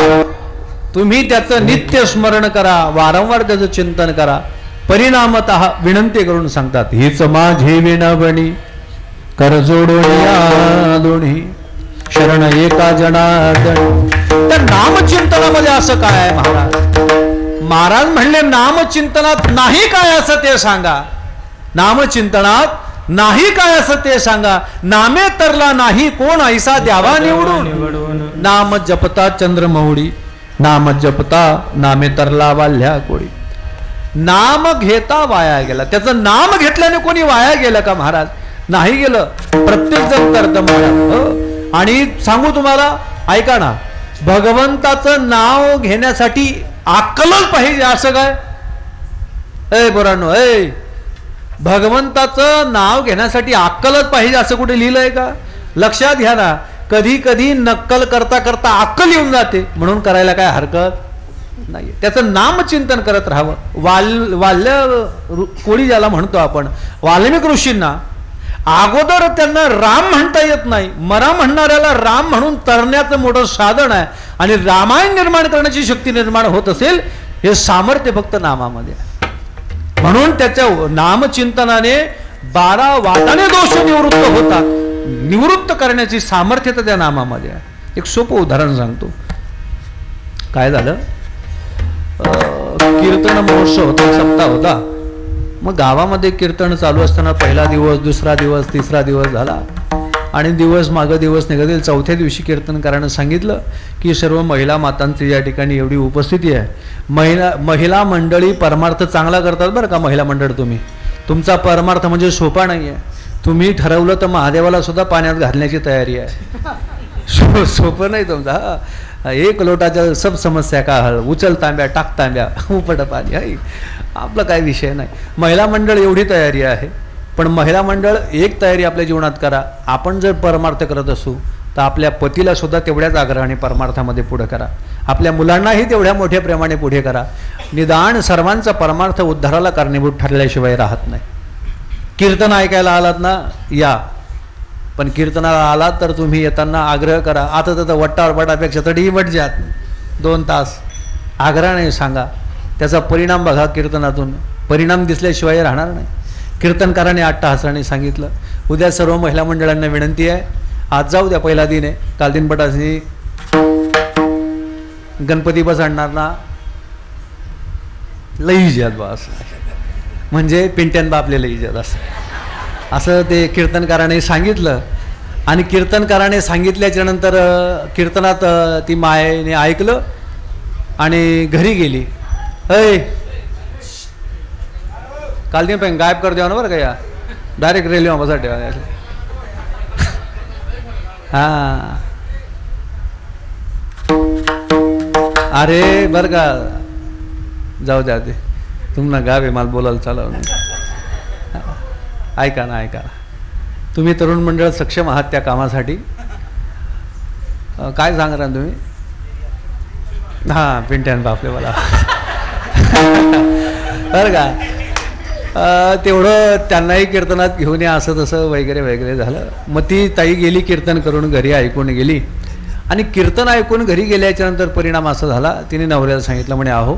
[SPEAKER 1] तुम्ही त्याचं नित्य स्मरण करा, वारंवार त्याचं चिंतन करा. परिणामतः विनंती करून सांगतात, हीच माझी विणवणी कर जोडून दोन्ही शरण एका जनार्दन. तर नामचिंतनामध्ये असं काय आहे महाराज? महाराज म्हणले नामचिंतनात नाही काय असं ते सांगा. नामचिंतनात नाही काय असं ते सांगा. नामे तरला नाही कोण ऐसा द्यावा निवडून. नाम जपता चंद्रमौळी, नाम जपता नामे तरला वाल्ह्या कोळी. नाम घेता वाया गेला. त्याचं नाम घेतल्याने कोणी वाया गेलं का महाराज? नाही गेलं. प्रत्येक जण करत महाराज. आणि सांगू तुम्हाला, ऐका ना, भगवंताचं नाव घेण्यासाठी अक्कलच पाहिजे. असं काय ए पोरांनो, ए भगवंताचं नाव घेण्यासाठी अक्कलच पाहिजे असं कुठे लिहिलंय का? लक्षात घ्या ना. कधी कधी नक्कल करता करता अक्कल येऊन जाते, म्हणून करायला काय हरकत नाही. त्याचं नामचिंतन करत राहावं. वाल्य कोळी ज्याला म्हणतो आपण, वाल्मिक ऋषींना अगोदर त्यांना राम म्हणता येत नाही. मरा म्हणणाऱ्याला राम म्हणून तरण्याचं मोठं साधन आहे. आणि रामायण निर्माण करण्याची शक्ती निर्माण होत असेल, हे सामर्थ्य फक्त नामामध्ये आहे. म्हणून त्याच्या नामचिंतनाने 12 वादाने दोष निवृत्त होतात. निवृत्त करण्याची सामर्थ्य तर त्या नामामध्ये आहे. एक सोपं उदाहरण सांगतो. काय झालं, कीर्तन महोत्सव होता, सप्ताह होता. मग गावामध्ये कीर्तन चालू असताना पहिला दिवस, दुसरा दिवस, तिसरा दिवस झाला आणि दिवस मागं दिवस निघत गेले. चौथ्या दिवशी कीर्तनकारानं सांगितलं की सर्व महिला मातांची या ठिकाणी एवढी उपस्थिती आहे. महिला मंडळी परमार्थ चांगला करतात बरं का. महिला मंडळ, तुमचा परमार्थ म्हणजे सोपा नाही आहे. तुम्ही ठरवलं तर महादेवाला सुद्धा पाण्यात घालण्याची तयारी आहे. सोपं नाही तुमचा. एक लोटाच्या सब समस्या का हळ, उचल तांब्या टाक तांब्या उपट पाणी आहे. आपलं काय विषय नाही. महिला मंडळ एवढी तयारी आहे. पण महिला मंडळ एक तयारी आपल्या जीवनात करा. आपण जर परमार्थ करत असू तर आपल्या पतीला सुद्धा तेवढ्याच आग्रहाने परमार्थामध्ये पुढे करा. आपल्या मुलांनाही तेवढ्या मोठ्या प्रेमाने पुढे करा. निदान सर्वांचा परमार्थ उद्धाराला कारणीभूत ठरल्याशिवाय राहत नाही. कीर्तन ऐकायला आलात ना, या. पण कीर्तनाला आलात तर तुम्ही येताना आग्रह करा. आता तर वट्टावर वटापेक्षा तरीही वट जात 2 तास आग्रहाने सांगा. त्याचा परिणाम बघा. कीर्तनातून परिणाम दिसल्याशिवाय राहणार नाही. कीर्तनकाराने अट्टहासाने सांगितलं, उद्या सर्व महिला मंडळांना विनंती आहे, आज जाऊ द्या, पहिला दिन आहे. काल दिन पटाशी गणपती बसणार ना, लई ज्यात बस म्हणजे पिंट्यान बापले लई ज्यात असं ते कीर्तनकाराने सांगितलं. आणि कीर्तनकाराने सांगितल्याच्या नंतर कीर्तनात ती मायेने ऐकलं आणि घरी गेली. अय काल दिन पण गायब कर द्या ना बरं का, या डायरेक्ट रेल्वे बसा ठेवा. हां अरे बरं का, जाऊ द्या ते तुम्हाला गाव आहे, मला बोलायला चालव नाही. ऐका ना, ऐका ना, तुम्ही तरुण मंडळ सक्षम आहात त्या कामासाठी. काय सांगणार तुम्ही? हां पिंट्यान बापले मला बरं का. तेवढं त्यांनाही कीर्तनात घेऊन या असं तसं वगैरे वगैरे झालं. मग ती ताई गेली कीर्तन करून घरी, ऐकून गेली. आणि कीर्तन ऐकून घरी गेल्याच्या नंतर परिणाम असा झाला, तिने नवऱ्याला सांगितलं, म्हणे अहो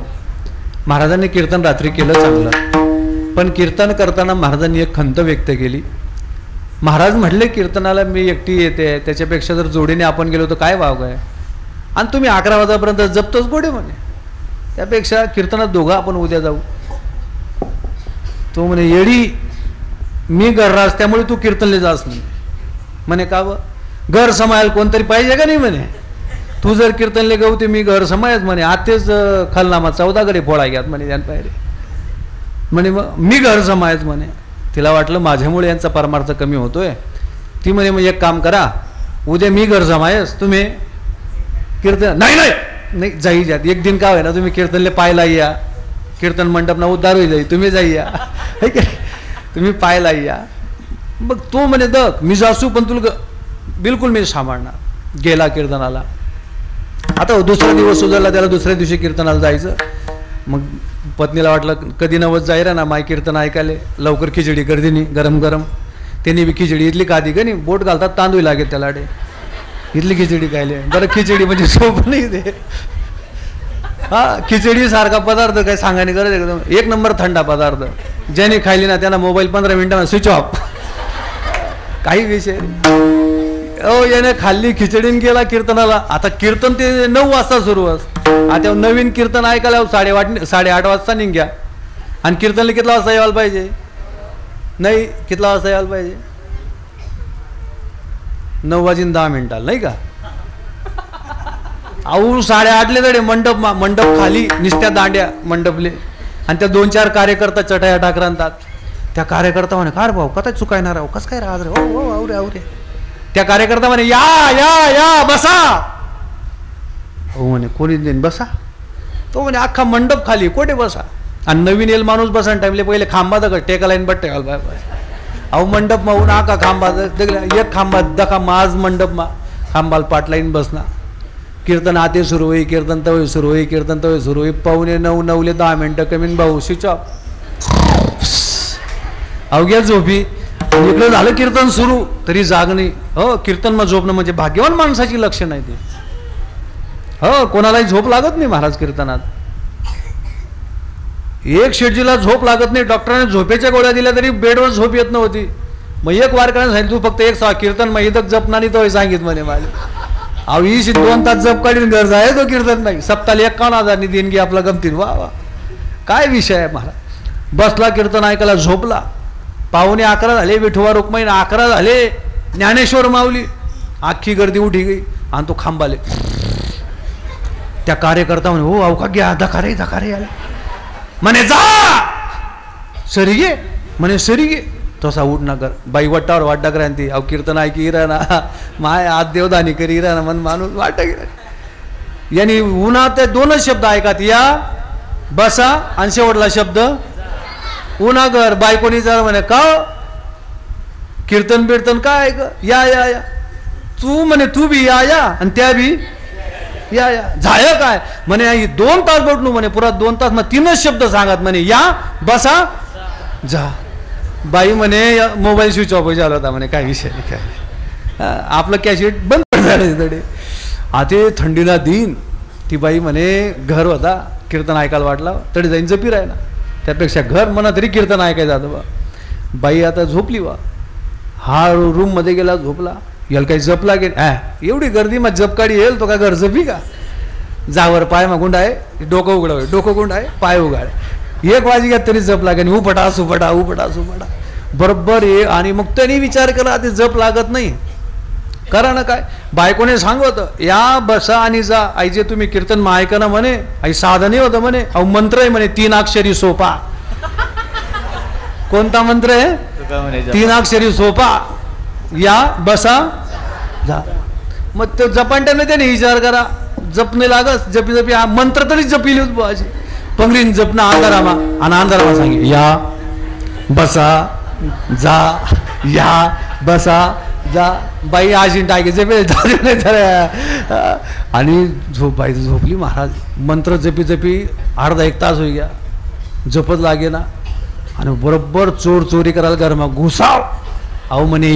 [SPEAKER 1] महाराजांनी कीर्तन रात्री केलं चांगलं, पण कीर्तन करताना महाराजांनी एक खंत व्यक्त केली. महाराज म्हटले कीर्तनाला मी एकटी येते, त्याच्यापेक्षा जर जोडीने आपण गेलो तर काय वाव आहे. आणि तुम्ही 11 वाजेपर्यंत जपतोच गोडे म्हणे, त्यापेक्षा कीर्तनात दोघं आपण उद्या जाऊ. तो म्हणे येडी, मी गररास त्यामुळे तू कीर्तनले जास म्हणे. का व घर समायला कोणतरी पाहिजे का नाही म्हणे. तू जर कीर्तनले गाऊ ते मी घर समायच म्हणे. आतेच खलनामा 14 गडे फोडा घ्यात म्हणे त्यान पाहिजे म्हणे. मग मी घर समायच म्हणे. तिला वाटलं माझ्यामुळे यांचा परमार्थ कमी होतोय. ती म्हणे मग एक काम करा, उद्या मी घर समायस, तुम्ही कीर्तन नाही नाही नाही जाई जात एक दिन का होय ना, तुम्ही कीर्तनले पाहायला या, कीर्तन मंडप ना उद्धार होई जाई, तुम्ही जाई या, तुम्ही पाहायला या. मग तो म्हणे दक मी जासू पण तुला बिलकुल मी सांभाळणार. गेला कीर्तनाला. आता दुसरा दिवस सुधारला, त्याला दुसऱ्या दिवशी कीर्तनाला जायचं. मग पत्नीला वाटलं कधी नवस जाईरा ना माय कीर्तन ऐकायले, लवकर खिचडी कर दिनी गरम गरम. त्यांनी बी खिचडी इथली खाधी का नाही, बोट घालतात तांदूळ लागेल त्याला डे, इथली खिचडी खायले. बरं खिचडी म्हणजे सोप नाही ते, हा खिचडी सारखा पदार्थ काय सांगायला गरज एकदम एक नंबर थंडा पदार्थ. ज्याने खायली ना त्यांना मोबाईल 15 मिनिटांना स्विच ऑफ. काही विषय याने खाल्ली खिचडीन गेला कीर्तनाला. आता कीर्तन ते 9 वाजता सुरू असतं. आता नवीन कीर्तन ऐकायला 8:30 वाजता निघ्या आणि कीर्तनला कितला वाजता यायला पाहिजे, नाही कितला वाजता यायला पाहिजे, 9:10 नाही का. अहो 8:30 तडे मंडप खाली निसत्या दांड्या मंडपले आणि त्या 2-4 कार्यकर्ता चटाया टाकरांतात. त्या कार्यकर्ता म्हणे काय भाऊ कथा चुकायणार आहो कसं काय राहत रे, हो आवरे आवरे. त्या कार्यकर्ता म्हणे या या या बसा. हो म्हणे कोणी देईन बसा. तो म्हणे अख्खा मंडप खाली कोठे बसा. आणि नवीन येईल माणूस बसा टाइमले पहिले खांबा दगड टेका लाईन बट टेकाल बाय बाय. अहो मंडप मा ऊन आका खांबा एक खांबा दखा आज मंडप मा खांबाल पाट लाईन बसना. कीर्तन आते सुरू होई, कीर्तन तवे सुरू होई, कीर्तन तवे सुरू होई. 9:45 10 मिनिटं कमी भाऊ स्विच ऑफ. अवघ्या झोपी. इकडं झालं कीर्तन सुरू तरी जाग नाही. हो कीर्तन मग झोपणं म्हणजे भाग्यवान माणसाची लक्षण आहे ते. हो कोणालाही झोप लागत नाही महाराज कीर्तनात. एक शेटजीला झोप लागत नाही, डॉक्टरांनी झोपेच्या गोळ्या दिल्या तरी बेडवर झोप येत नव्हती. मग एक वारकऱ्याने सांगितलं तू फक्त एक कीर्तन मग इथं जपना नाही तो सांगित म्हणे मला. अहो 2 तास जप काढीन गरज आहे तो कीर्तन नाही. सप्ताला 51,000 देणगी आपला गमतीन. वा वा काय विषय आहे महाराज. बसला कीर्तन ऐकायला झोपला. 11:15 झाले, विठोबा रुक्माई 11 झाले, ज्ञानेश्वर माऊली. अख्खी गर्दी उठी गई आणि तो खांबाले. त्या कार्यकर्ता म्हणे हो अवका घ्या धकारे धकारे आले म्हणे जा सरी गे म्हणे सरी गे. तसा उठ ना कर बाई वट्टावर वाटा क्रांती. अव कीर्तन ऐकी इरा ना माय आज देवदानी करी इरा ना मन माणूस वाटा गिरा. यांनी उन्हात 2च शब्द ऐकात या बसा आणि शेवटला शब्द उन्हागर. बायकोनी जर म्हणे का कीर्तन बिर्तन काय ऐक या या या तू म्हणे तू बी या या आणि त्या बी या या झाय काय म्हणे 2 तास बटलू म्हणे पुरा 2 तास मग 3च शब्द सांगत म्हणे या बसा जा. बाई म्हणे मोबाईल स्विच ऑफ झाला होता म्हणे काय विषय नाही काय आपलं कॅसेट बंद झालं तडे. आता थंडीला दिन ती बाई म्हणे घर होता कीर्तन ऐकायला वाटला तरी जाईन जपी राहिला त्यापेक्षा घर म्हणा तरी कीर्तन ऐकायला जातं बा. बाई आता झोपली बा. हा रूम मध्ये गेला झोपला. याला काही जप लागेल एवढी गर्दी मग जप काढी येईल तो का घर जपी का. जावर पाय मग गुंड आहे डोकं उघड डोकं गुंड आहे पाय उघाड 1 वाजी घ्या तरी जप लागेल. उपटा सुपटा उपटा सुपटा बरोबर ये. आणि मग त्यांनी विचार केला ते जप लागत नाही करा ना काय. बायकोने सांगत या बसा आणि जा आई जे तुम्ही कीर्तन मा ऐका ना म्हणे आई साधन होतं म्हणे. अहो मंत्र आहे म्हणे 3 अक्षरी सोपा. कोणता मंत्र आहे 3 अक्षरी सोपा या बसा जा. मग तो जपांट्याने त्याने विचार करा जपणे लागत जपी जपी हा मंत्र तरी जपिली होत पंगरीन जपना अंधारामा आणि अंधारामा सांगे या बसा जा या बसा जा. बाई आजी टाके जपे आणि बाई झोपली. महाराज मंत्र जपी जपी अर्धा 1 तास होई गया जपत लागे ना. आणि बरोबर चोर चोरी करायला घरमा घुसाव. अहो म्हणे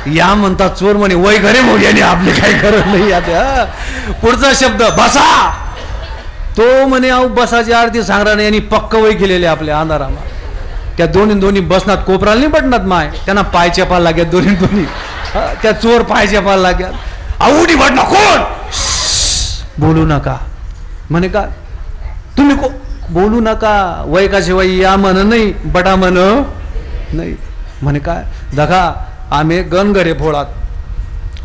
[SPEAKER 1] या म्हणतात चोर म्हणे वय घरे मोग्याने आपले काही करत नाही. आता पुढचा शब्द बसा. तो म्हणे अहो बसाची आरती सांगणार नाही. यांनी पक्क वय केलेले आपल्या अंधारामा. त्या दोन्ही बसनात कोपराला नाही पडणार माय त्यांना पाय चेपायला लागत दोन्ही त्या चोर पाय चेपायला लागत. आवडी वाटणार कोण बोलू नका म्हणे का तुम्ही बोलू नका वय का शिवाय या म्हण नाही बटा म्हण नाही म्हणे काय दखा आम्ही गणगरे फोडात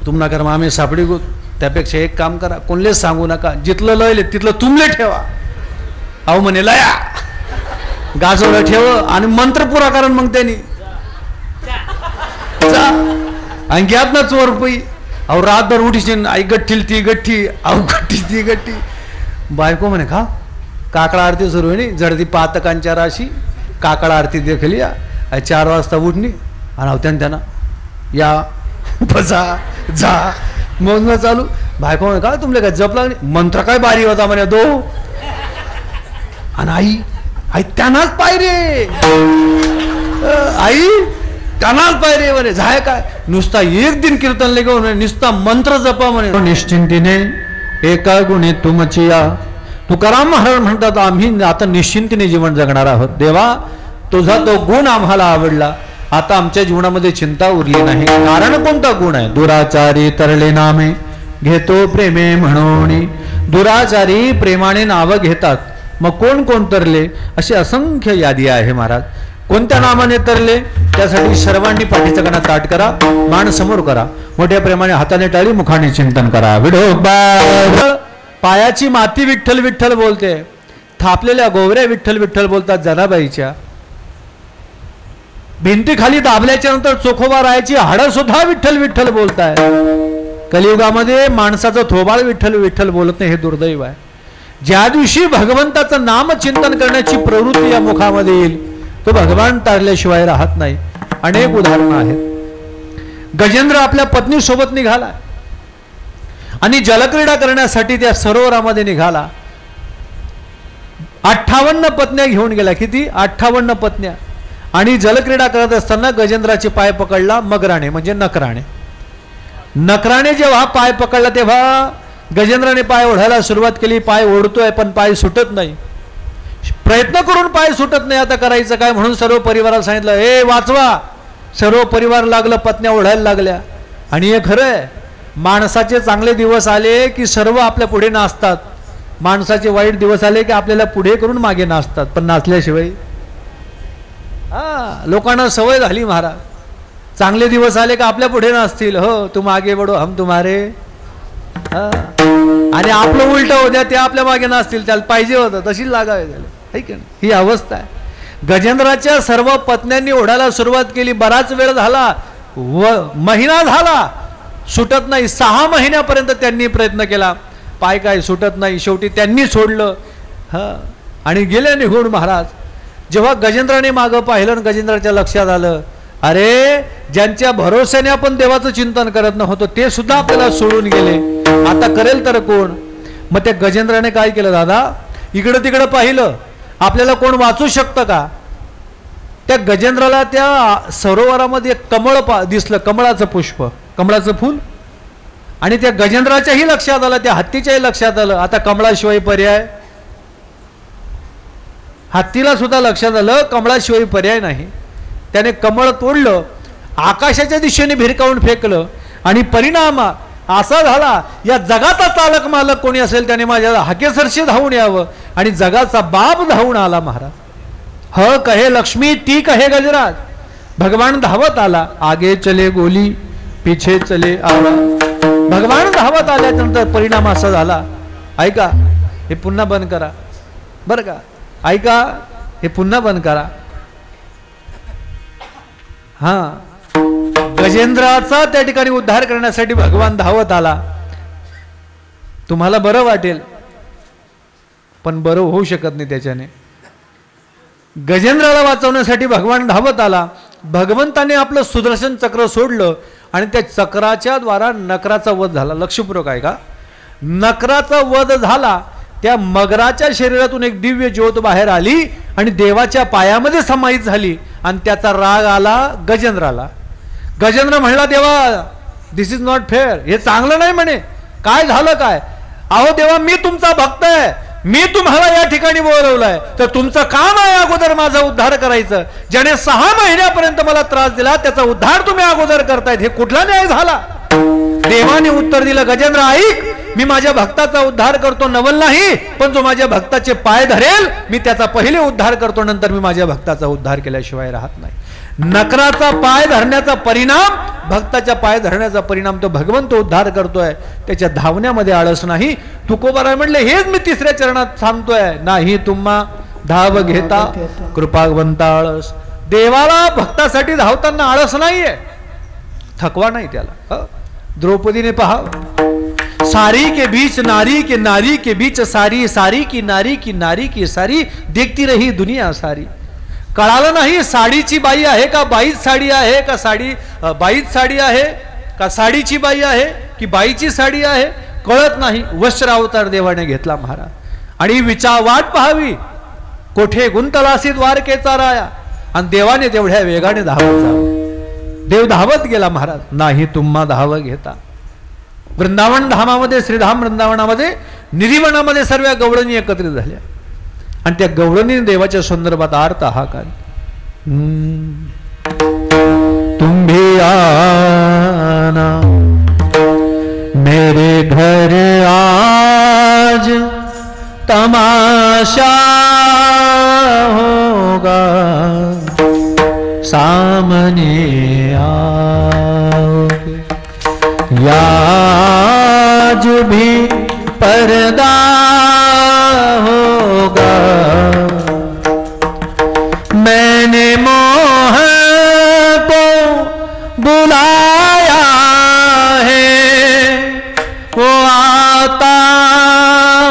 [SPEAKER 1] तुमना कर आम्ही सापडी गुत. त्यापेक्षा एक काम करा कोणलेच सांगू नका जिथलं लयले तिथलं तुमले ठेवा. अहो म्हणे लया गाजवलं ठेव आणि मंत्र पुरा करा. मग त्यांनी आणि घ्यात ना चोर पै. अहो रातभर उठीशीन आई गठ्ठील ती गठ्ठी अहो गठ्ठी ती गठ्ठी. बायको म्हणे का काकडा आरती सुरू आहे नी जडती पातकांच्या राशी काकडा आरती देखली 4 वाजता उठणी आणि त्यांना या बसा जा मोजणं चालू. बायको म्हणे का तुमले काय जप लागली मंत्र काय बारी होता म्हणे दो आणि आई आई त्यांनाच पाय रे, आई त्यांनाच पाय रे म्हणे. झाय काय नुसता एक दिन कीर्तन लेगो नुसता मंत्र जपा म्हणे. निश्चिंतीने एका गुणे तुमची या. तुकाराम महाराज म्हणतात आम्ही आता निश्चिंतीने जीवन जगणार आहोत. देवा तुझा तो गुण आम्हाला आवडला, आता आमच्या जीवनामध्ये चिंता उरली नाही. कारण कोणता गुण आहे? दुराचारी तरले नामे घेतो प्रेमे म्हणून. दुराचारी प्रेमाने नावं घेतात, मग कोण कोण तरले? अशी असंख्य यादी आहे महाराज. कोणत्या नामाने तरले? त्यासाठी सर्वांनी पाठीचा कणा ताट करा, मान समोर करा, मोठ्या प्रेमाने हाताने टाळी, मुखाने चिंतन करा. विठोबा पायाची माती विठ्ठल विठ्ठल बोलते, थापलेल्या गोवऱ्या विठ्ठल विठ्ठल बोलतात जनाबाईच्या. भिंतीखाली दाबल्याच्या नंतर चोखोबा रायाची हाडं सुद्धा विठ्ठल विठ्ठल बोलताय. कलियुगामध्ये माणसाचं थोबाळ विठ्ठल विठ्ठल बोलत नाही, हे दुर्दैव आहे. ज्या दिवशी भगवंताचं नाम चिंतन करण्याची प्रवृत्ती या मुखामध्ये येईल, तो भगवान तारल्याशिवाय राहत नाही. अनेक उदाहरणं आहेत. गजेंद्र आपल्या पत्नी सोबत निघाला आणि जलक्रीडा करण्यासाठी त्या सरोवरामध्ये निघाला. 58 पत्न्या घेऊन गेला. किती? 58 पत्न्या. आणि जलक्रीडा करत असताना गजेंद्राचे पाय पकडला मगराने, म्हणजे नकराने. नकराने जेव्हा पाय पकडला तेव्हा गजेंद्राने पाय ओढायला सुरुवात केली. पाय ओढतोय पण पाय सुटत नाही. प्रयत्न करून पाय सुटत नाही. आता करायचं काय? म्हणून सर्व परिवाराला सांगितलं, ए वाचवा. सर्व परिवार लागलं, पत्न्या ओढायला लागल्या. आणि हे खरं आहे, माणसाचे चांगले दिवस आले की सर्व आपल्या पुढे नाचतात, माणसाचे वाईट दिवस आले की आपल्याला पुढे करून मागे नाचतात. पण नाचल्याशिवाय लोकांना सवय झाली महाराज. चांगले दिवस आले का आपल्या पुढे नाचतील. हो तुम आगे बढो हम तुम्हारे. आणि आपलं उलट होत्या ते आपल्या मागे नाचतील. त्याला पाहिजे होतं तशीच लागावे झाले. ही अवस्था आहे. गजेंद्राच्या सर्व पत्न्यांनी ओढायला सुरुवात केली. बराच वेळ झाला, महिना झाला, सुटत नाही. 6 महिन्यापर्यंत त्यांनी प्रयत्न केला, पाय काय सुटत नाही. शेवटी त्यांनी सोडलं आणि गेले निघून महाराज. जेव्हा गजेंद्राने मागं पाहिलं आणि गजेंद्राच्या लक्षात आलं, अरे ज्यांच्या भरोश्याने आपण देवाचं चिंतन करत नव्हतो ते सुद्धा आपल्याला सोडून गेले, आता करेल तर कोण? मग त्या गजेंद्राने काय केलं दादा? इकडं तिकडं पाहिलं, आपल्याला कोण वाचू शकतं का? त्या गजेंद्राला त्या सरोवरामध्ये एक कमळ दिसलं, कमळाचं पुष्प, कमळाचं फूल. आणि त्या गजेंद्राच्याही लक्षात आलं, त्या हत्तीच्याही लक्षात आलं, आता कमळाशिवाय पर्याय. हत्तीला सुद्धा लक्षात आलं कमळाशिवाय पर्याय नाही. त्याने कमळ तोडलं, आकाशाच्या दिशेने भिरकावून फेकलं आणि परिणाम असा झाला, या जगाचा चालक मालक कोणी असेल त्याने माझ्या हाकेसरशी धावून यावं. आणि जगाचा बाप धावून आला महाराज. ह कहे लक्ष्मी ती कहे गजराज. भगवान धावत आला. आगे चले गोली पीछे चले आवा. भगवान धावत आल्यानंतर परिणाम असा झाला. ऐका, हे पुन्हा बंद करा बरं का. ऐका, हे पुन्हा बंद करा. गजेंद्राचा त्या ठिकाणी उद्धार करण्यासाठी भगवान धावत आला. तुम्हाला बरं वाटेल पण बरं होऊ शकत नाही त्याच्याने. गजेंद्राला वाचवण्यासाठी भगवान धावत आला. भगवंताने आपलं सुदर्शन चक्र सोडलं आणि त्या चक्राच्या द्वारा नकराचा वध झाला. लक्षपूर्वक आहे का? नकराचा वध झाला. त्या मगराच्या शरीरातून एक दिव्य ज्योत बाहेर आली आणि देवाच्या पायामध्ये समाहित झाली. आणि त्याचा राग आला गजेंद्राला. गजेंद्र म्हणला, देवा दिस इज नॉट फेअर, हे चांगलं नाही म्हणे. काय झालं काय? अहो देवा, मी तुमचा भक्त आहे, मी तुम्हाला या ठिकाणी बोलवलंय, तर तुमचं काम आहे अगोदर माझा उद्धार करायचं. ज्याने 6 महिन्यापर्यंत मला त्रास दिला त्याचा उद्धार तुम्ही अगोदर करतायत, हे कुठला न्याय झाला? देवाने उत्तर दिलं, गजेंद्र ऐक, मी माझ्या भक्ताचा उद्धार करतो नवल नाही, पण जो माझ्या भक्ताचे पाय धरेल मी त्याचा पहिले उद्धार करतो, नंतर मी माझ्या भक्ताचा उद्धार केल्याशिवाय राहत नाही. नकराचा पाय धरण्याचा परिणाम, भक्ताच्या पाय धरण्याचा परिणाम तो भगवंत उद्धार करतोय. त्याच्या धावण्यामध्ये आळस नाही. तुकोबाराय म्हणले, हेच मी 3ऱ्या चरणात सांगतोय, नाही तुम्हा धाव घेता कृपावंता आळस. देवाला भक्तासाठी धावताना आळस नाहीये, थकवा नाही त्याला. द्रौपदीने पहा, सारी के बीच नारी के, नारी के बीच सारी, सारी की नारी की, नारी की सारी, देखती रही दुनिया सारी. कळालं नाही साडीची बाई आहे का बाईच साडी आहे, का साडी बाईच साडी आहे, का साडीची बाई आहे की बाईची साडी आहे, कळत नाही. वस्त्र अवतार देवाने घेतला महाराज. आणि वाट पाहावी, कोठे गुंतलासी द्वारकेचा राया. आणि देवाने तेवढ्या वेगाने धावत जावं. देव धावत गेला महाराज, नाही तुम्हा धाव घेता. वृंदावन धामामध्ये, श्रीधाम वृंदावनामध्ये, निरीवनामध्ये सर्व गवळणी एकत्रित झाल्या आणि त्या गवळणी देवाच्या संदर्भात आर्त हाकाल. तुम्ही आना मेरे घर आज तमाशा होगा, सामने आओगे आज भी पर्दा होगा. मैंने मोह को बुलाया है, वो आता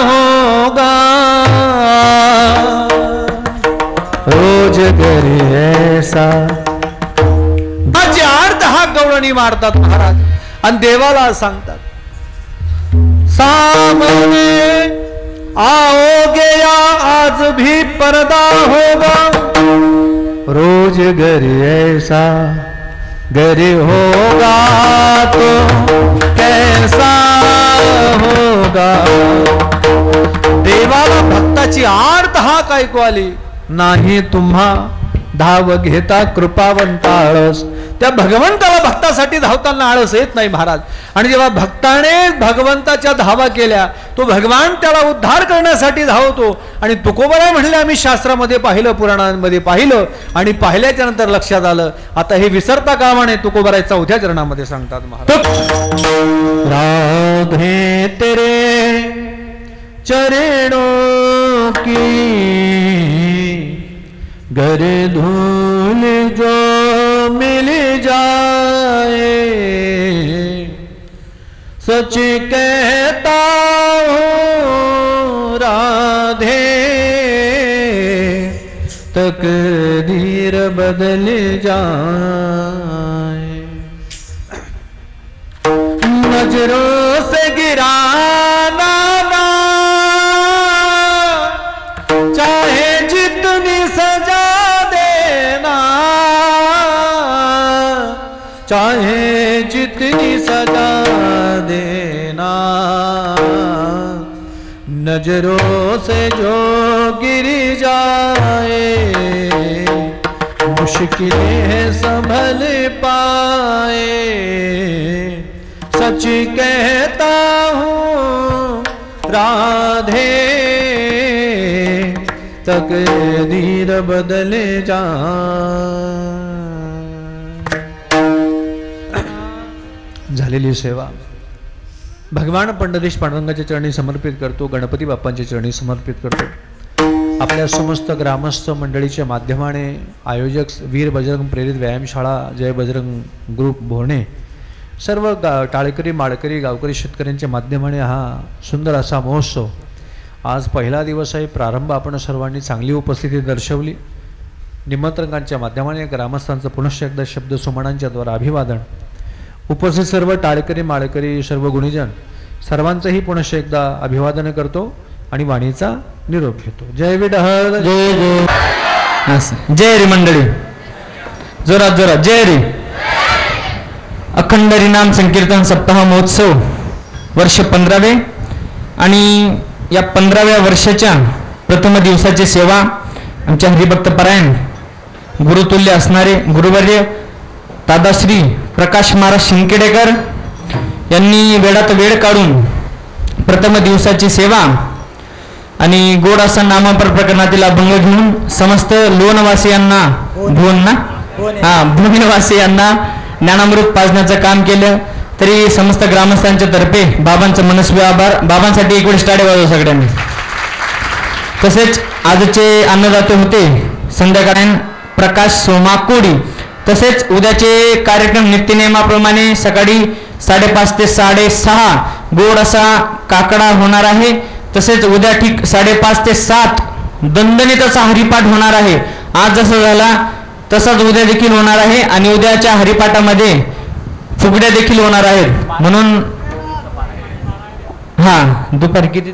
[SPEAKER 1] होगा. रोज घर ऐसा. माझे अर्थ हा गवळणी मारतात महाराज आणि देवाला सांगतात, सामने आओगे या आज भी पर्दा होगा. रोज घर ऐसा घर होगा तो कैसा होगा. देवाला भक्ताची आर्त हाक ऐकू आली, नाही तुम्हा धाव घेता कृपावंत आळस. त्या भगवंताला भक्तासाठी धावताना आळस येत नाही महाराज. आणि जेव्हा भक्ताने भगवंताच्या धावा केल्या, तो भगवान त्याला उद्धार करण्यासाठी धावतो. आणि तुकोबराय म्हणले, आम्ही शास्त्रामध्ये पाहिलं, पुराणांमध्ये पाहिलं आणि पाहिल्याच्या नंतर लक्षात आलं. आता हे विसरता कामा नये. तुकोबराय 4थ्या चरणामध्ये सांगतात महाराज, राधे तेरे चरणों की घर धूल जो मिल जाए, सच कहता हूँ राधे तकदीर बदल जाए. नजरों से गिराना ना, चाहे जितनी सजा देना, चाहे जितनी सजा देना. नजरों से जो गिर जाए, मुश्किलें संभल पाए. सच कहता हूँ राधे तकदीर बदले जा. झालेली सेवा भगवान पंढरीश पांडुरंगाच्या चरणी समर्पित करतो, गणपती बाप्पांच्या चरणी समर्पित करतो. आपल्या समस्त ग्रामस्थ मंडळीच्या माध्यमाने आयोजक वीर बजरंग प्रेरित व्यायामशाळा जय बजरंग ग्रुप भोरणे, सर्व टाळकरी माळकरी गावकरी शेतकऱ्यांच्या माध्यमाने हा सुंदर असा महोत्सव आज पहिला दिवस आहे. प्रारंभ आपण सर्वांनी चांगली उपस्थिती दर्शवली. निमंत्रकांच्या माध्यमाने ग्रामस्थांचं पुनश्च एकदा शब्द सुमनांच्या द्वारा अभिवादन. उपस्थित सर्व टाळकरी माळकरी सर्व गुणीजन सर्वांचंही पुनश्च एकदा अभिवादन करतो आणि वाणीचा निरोप घेतो. जय विठ्ठल, जय जय
[SPEAKER 2] जय रे मंडळी, जोरात जोरात जय रे. अखंड हरिनाम संकीर्तन सप्ताह महोत्सव वर्ष 15वे आणि या 15व्या वर्षाच्या प्रथम दिवसाची सेवा आमच्या हरिभक्त परायण गुरुतुल्य असणारे गुरुवर्य दादाश्री प्रकाश महाराज शिंकेडेकर यांनी वेळात वेळ काढून प्रथम दिवसाची सेवा आणि गोड असा नामापर प्रकरणातील अभंग घेऊन समस्त लोणवासियांना भुवनवासियांना ज्ञानामृत पाजण्याचं काम केलं. तरी समस्त ग्रामस्थांच्या तर्फे बाबांचं मनस्वी आभार. बाबांसाठी एक वेळ टाळे वाजवा सगळ्यांनी. तसेच आजचे अन्नदाते होते संध्याकाळी प्रकाश सोमाकोडी. तसेच उद्याचे कार्यक्रम नित्यनियमाप्रमाणे सकाळी 5:30 ते 6:30 गोड असा काकडा होणार आहे. तसेच उद्या ठीक 5:30 ते 7 दणदणीत असा हरिपाठ होणार आहे. आज जसा झाला तसाच उद्या देखील होणार आहे आणि उद्याच्या हरिपाठामध्ये फुगड्या देखील होणार आहेत. म्हणून दुपारी किती